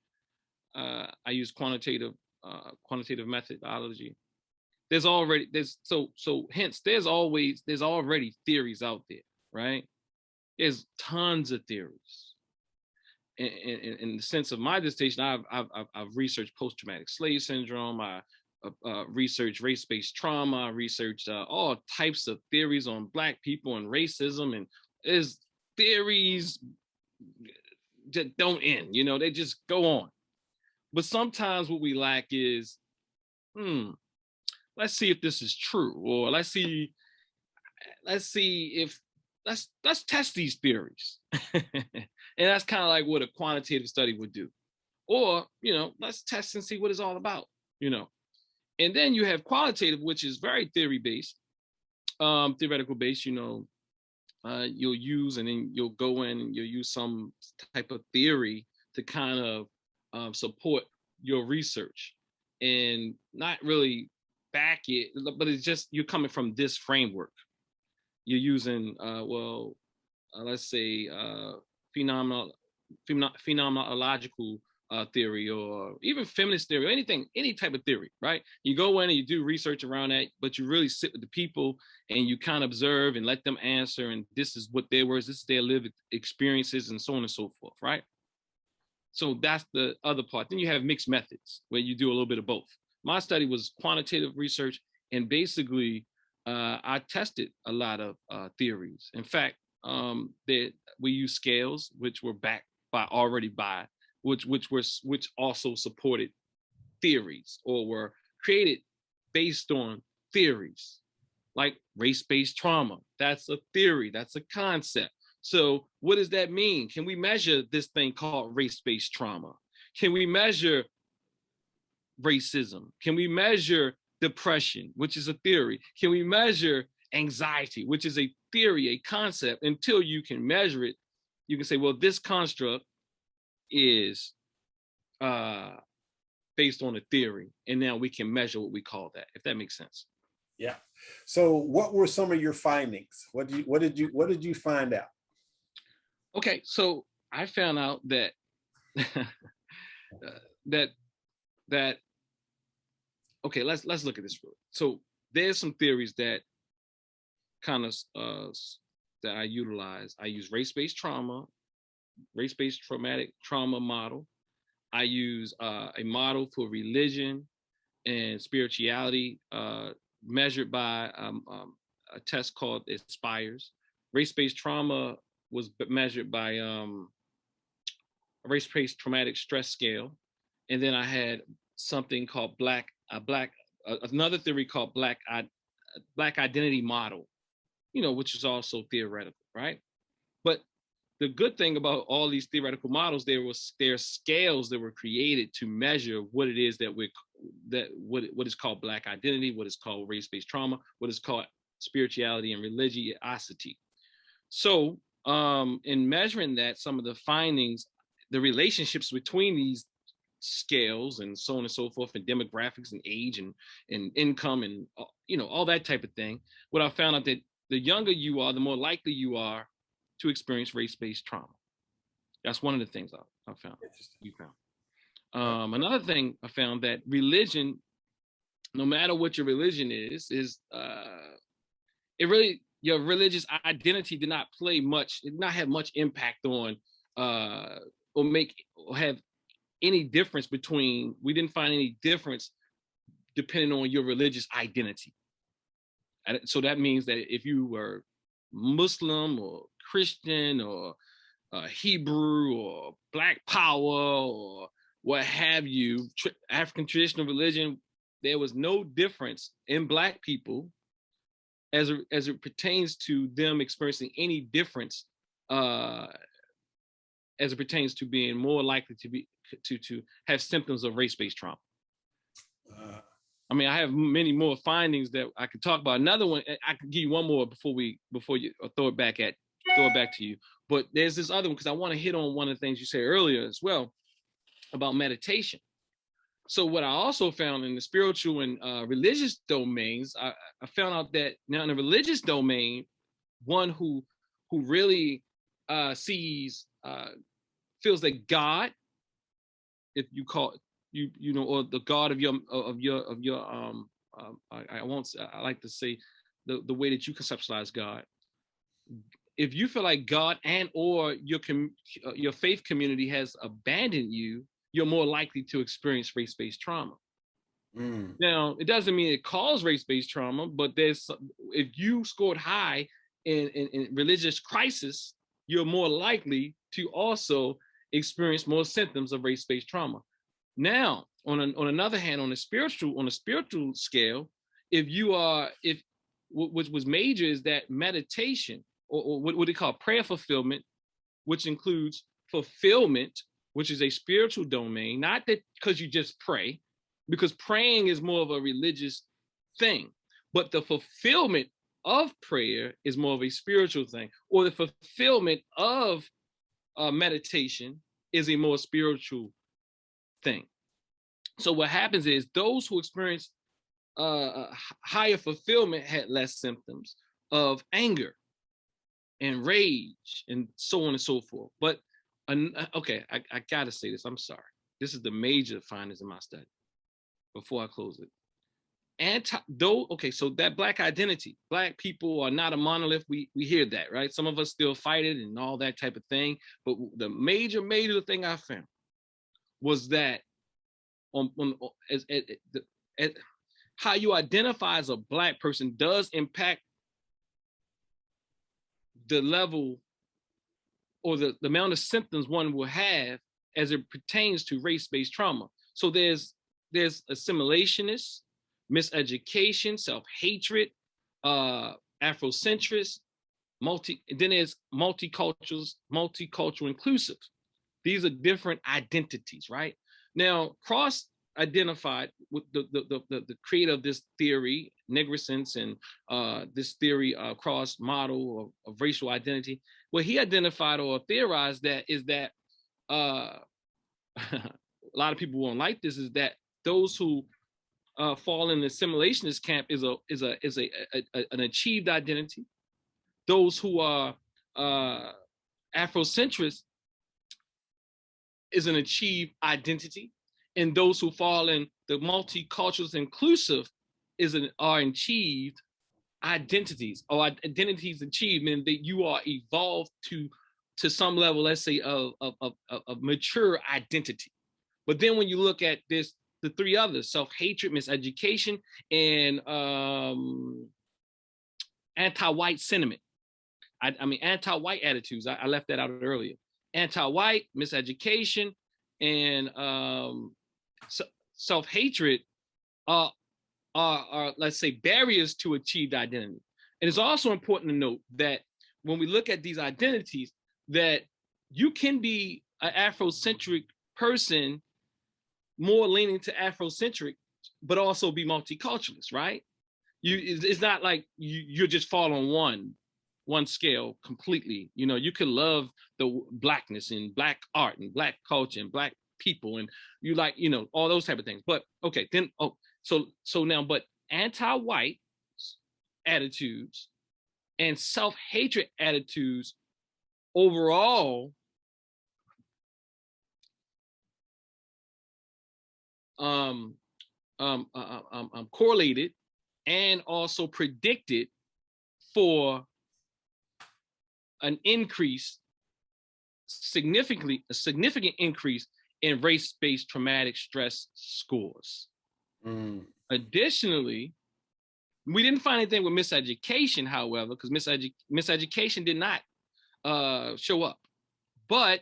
S3: I use quantitative methodology. Hence there's already theories out there, right? There's tons of theories. In the sense of my dissertation, I've researched post-traumatic slave syndrome. I researched race-based trauma. I researched all types of theories on Black people and racism, and there's theories that don't end. You know, they just go on. But sometimes what we lack is, let's see if this is true, or let's test these theories. And that's kind of like what a quantitative study would do. Or, let's test and see what it's all about, And then you have qualitative, which is very theory-based, theoretical based, you'll use, and then you'll go in and you'll use some type of theory to kind of support your research and not really back it, but it's just, you're coming from this framework. You're using, let's say, phenomenological theory, or even feminist theory, or any type of theory, right? You go in and you do research around that, but you really sit with the people and you kind of observe and let them answer. And this is what their words, this is their lived experiences, and so on and so forth, right? So that's the other part. Then you have mixed methods where you do a little bit of both. My study was quantitative research, and basically I tested a lot of theories. In fact, we use scales, which were backed by which also supported theories, or were created based on theories, like race-based trauma. That's a theory, that's a concept. So what does that mean? Can we measure this thing called race-based trauma? Can we measure racism? Can we measure depression, which is a theory? Can we measure anxiety, which is a theory, a concept? Until you can measure it, you can say, well, this construct is based on a theory, and now we can measure what we call that, if that makes sense.
S1: Yeah. So what were some of your findings? What did you find out?
S3: Okay, so I found out that okay, let's look at this real. So there's some theories that kind of that I utilize. I use race-based trauma, race-based traumatic trauma model. I use a model for religion, and spirituality, measured by a test called Aspires. Race-based trauma was measured by a race-based traumatic stress scale. And then I had something called another theory called Black identity model, which is also theoretical, right? But the good thing about all these theoretical models, there are scales that were created to measure what it is what is called Black identity, what is called race-based trauma, what is called spirituality and religiosity. So in measuring that, some of the findings, the relationships between these scales and so on and so forth, and demographics and age and income and all that type of thing, what I found out that the younger you are, the more likely you are to experience race-based trauma. That's one of the things I found. You found. Another thing I found, that religion, no matter what your religion is your religious identity did not have much impact on or have any difference between. We didn't find any difference depending on your religious identity. So that means that if you were Muslim or Christian or Hebrew or Black Power or what have you, African traditional religion, there was no difference in Black people as it pertains to them experiencing any difference as it pertains to being more likely to have symptoms of race-based trauma. I mean, I have many more findings that I could talk about. Another one, I could give you one more before you throw it back to you. But there's this other one, because I want to hit on one of the things you said earlier as well about meditation. So what I also found in the spiritual and religious domains, I found out that now in the religious domain, one who really feels that God, if you call it, or the God of your I like to say the way that you conceptualize God. If you feel like God and or your faith community has abandoned you, you're more likely to experience race-based trauma. Now, it doesn't mean it caused race-based trauma, but if you scored high in religious crisis, you're more likely to also experience more symptoms of race-based trauma. Now, on another hand, on a spiritual scale, what was major is that meditation, or what they call prayer fulfillment, which includes fulfillment, which is a spiritual domain, not that because you just pray, because praying is more of a religious thing, but the fulfillment of prayer is more of a spiritual thing, or the fulfillment of meditation is a more spiritual thing. So what happens is those who experience higher fulfillment had less symptoms of anger and rage and so on and so forth. But okay, I gotta say this. I'm sorry. This is the major findings in my study. Before I close it, so that Black identity, Black people are not a monolith. We hear that, right? Some of us still fight it and all that type of thing. But the major thing I found was that how you identify as a Black person does impact the level or the amount of symptoms one will have as it pertains to race-based trauma. So there's assimilationist, miseducation, self-hatred, Afrocentrist, then there's multicultural inclusive. These are different identities, right? Now, Cross identified with the creator of this theory, Negrescence, and this theory, Cross model of racial identity. What he identified or theorized that is that a lot of people won't like this, is that those who fall in the assimilationist camp is an achieved identity. Those who are Afrocentrist is an achieved identity, and those who fall in the multicultural inclusive are achieved identities, or identities achieved, meaning that you are evolved to some level, let's say, of mature identity. But then when you look at this the three others: self-hatred, miseducation, and anti-white sentiment. I mean, anti-white attitudes. I left that out earlier. Anti-white, miseducation, and self-hatred are, let's say, barriers to achieved identity. And it's also important to note that when we look at these identities, that you can be an Afrocentric person, more leaning to Afrocentric, but also be multiculturalist, right? It's not like you just fall on one scale completely. You know, you can love the blackness and black art and black culture and black people, and you like, you know, all those type of things. But okay, then so now, but anti-white attitudes and self-hatred attitudes overall correlated and also predicted for an increase, a significant increase in race-based traumatic stress scores. Additionally, we didn't find anything with miseducation, however, because miseducation did not show up. But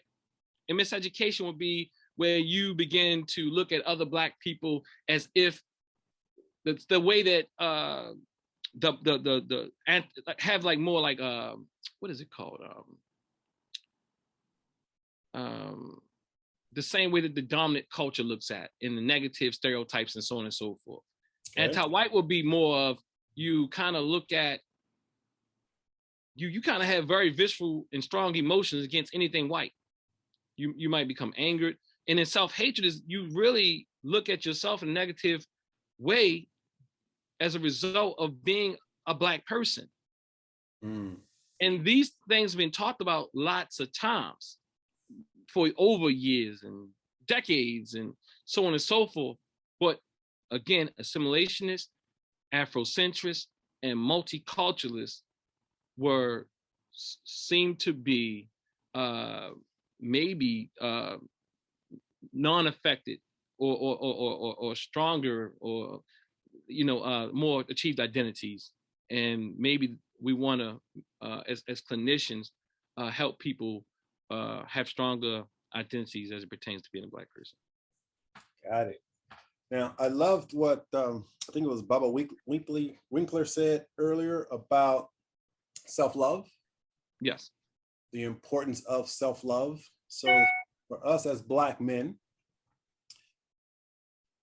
S3: in miseducation would be where you begin to look at other Black people as if the way that have like more like what is it called? The same way that the dominant culture looks at in the negative stereotypes and so on and so forth. Okay. Anti-white will be more of, you kind of look at, you kind of have very visceral and strong emotions against anything white. You might become angered. And then self-hatred is, you really look at yourself in a negative way as a result of being a Black person. And these things have been talked about lots of times for over years and decades and so on and so forth. But again, assimilationists, Afrocentrists, and multiculturalists seem to be maybe non-affected or stronger, or more achieved identities. And maybe we want to, as clinicians, help people have stronger identities as it pertains to being a Black person.
S1: Got it. Now, I loved what I think it was Baba Winkler said earlier about self-love.
S3: Yes.
S1: The importance of self-love. So for us as Black men,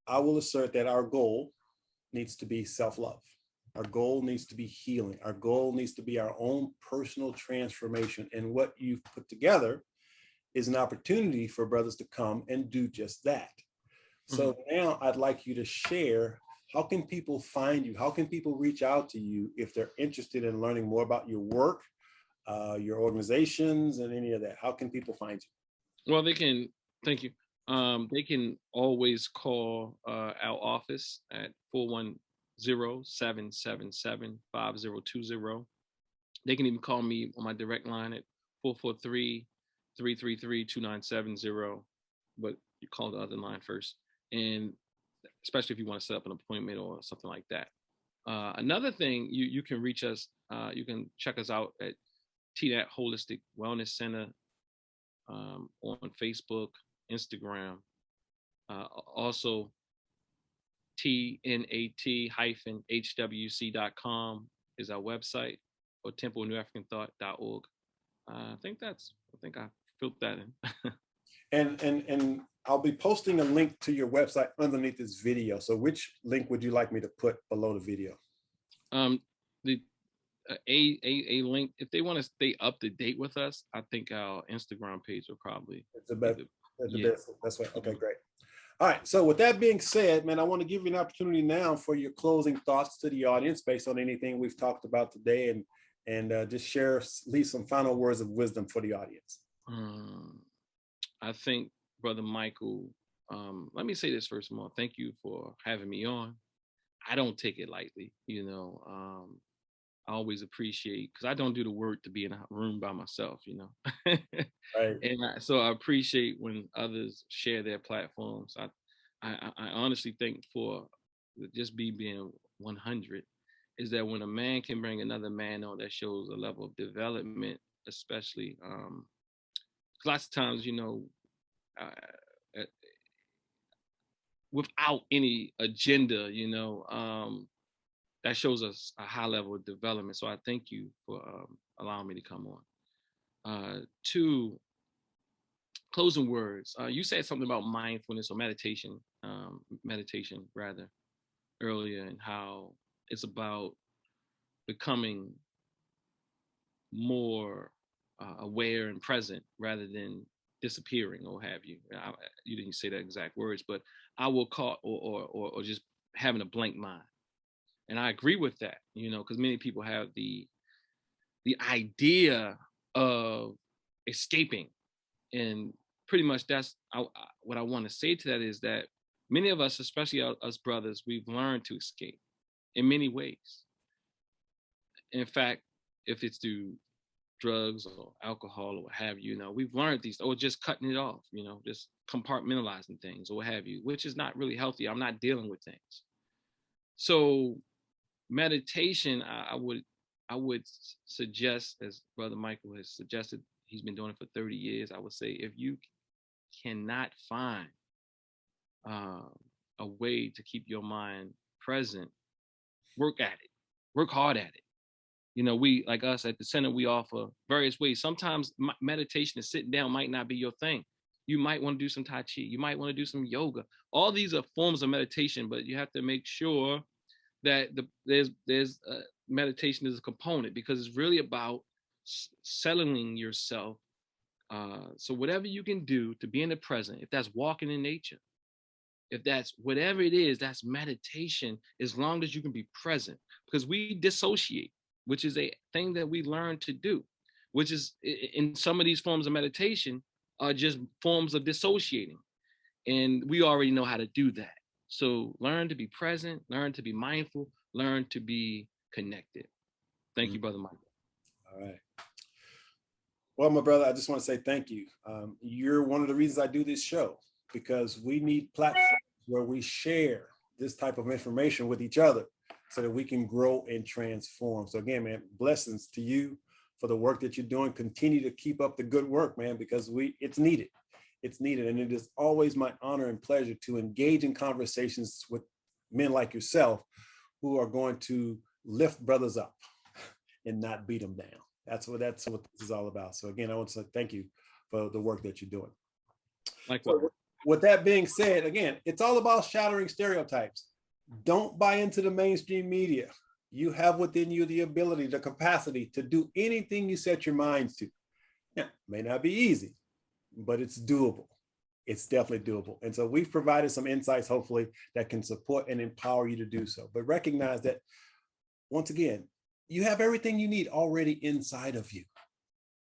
S1: I will assert that our goal needs to be self-love. Our goal needs to be healing. Our goal needs to be our own personal transformation. And what you've put together is an opportunity for brothers to come and do just that. So now I'd like you to share, how can people find you? How can people reach out to you if they're interested in learning more about your work, your organizations, and any of that? How can people find you?
S3: Well, they can, thank you. They can always call our office at 410-777-5020. They can even call me on my direct line at 443-333-2970. But you call the other line first. And especially if you want to set up an appointment or something like that. Another thing, you can reach us, you can check us out at TNAT Holistic Wellness Center on Facebook, Instagram. Also, TNAT-HWC.com is our website, or templeofnewafricanthought.org. I think I filled that in. And
S1: I'll be posting a link to your website underneath this video. So which link would you like me to put below the video?
S3: A link, if they want to stay up to date with us, I think our Instagram page will probably.
S1: It's the best. That's right. Okay, great. All right. So with that being said, man, I want to give you an opportunity now for your closing thoughts to the audience based on anything we've talked about today, and just leave some final words of wisdom for the audience.
S3: I think, Brother Michael, let me say this first of all. Thank you for having me on. I don't take it lightly, I always appreciate, because I don't do the work to be in a room by myself,
S1: Right.
S3: And so I appreciate when others share their platforms. I honestly think for just being 100 is that when a man can bring another man on, that shows a level of development, especially lots of times, without any agenda, that shows us a high level of development. So I thank you for allowing me to come on. Two closing words. You said something about mindfulness or meditation rather, earlier, and how it's about becoming more aware and present rather than disappearing or have you. You didn't say the exact words, but I will call or just having a blank mind. And I agree with that, because many people have the idea of escaping. And pretty much that's what I want to say to that is that many of us, especially us brothers, we've learned to escape in many ways. In fact, if it's through drugs or alcohol or what have you, we've learned these, or just cutting it off, just compartmentalizing things or what have you, which is not really healthy. I'm not dealing with things. So meditation, I would suggest, as Brother Michael has suggested, he's been doing it for 30 years. I would say if you cannot find a way to keep your mind present, work at it, work hard at it. We, like us at the center, we offer various ways. Sometimes meditation and sitting down might not be your thing. You might want to do some Tai Chi. You might want to do some yoga. All these are forms of meditation, but you have to make sure that there's meditation is a component, because it's really about settling yourself. So whatever you can do to be in the present, if that's walking in nature, if that's whatever it is, that's meditation, as long as you can be present. Because we dissociate, which is a thing that we learn to do, which is in some of these forms of meditation are just forms of dissociating. And we already know how to do that. So learn to be present, learn to be mindful, learn to be connected. Thank you, Brother Michael.
S1: All right. Well, my brother, I just want to say thank you. You're one of the reasons I do this show, because we need platforms where we share this type of information with each other so that we can grow and transform. So again, man, blessings to you for the work that you're doing. Continue to keep up the good work, man, because it's needed. It's needed. And it is always my honor and pleasure to engage in conversations with men like yourself who are going to lift brothers up and not beat them down. That's what this is all about. So again, I want to say thank you for the work that you're doing.
S3: Likewise.
S1: So with that being said, again, it's all about shattering stereotypes. Don't buy into the mainstream media. You have within you the ability, the capacity to do anything you set your minds to. Now, it may not be easy, but it's doable. It's definitely doable. And so we've provided some insights, hopefully, that can support and empower you to do so. But recognize that, once again, you have everything you need already inside of you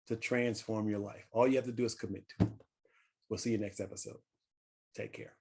S1: to transform your life. All you have to do is commit to it. We'll see you next episode. Take care.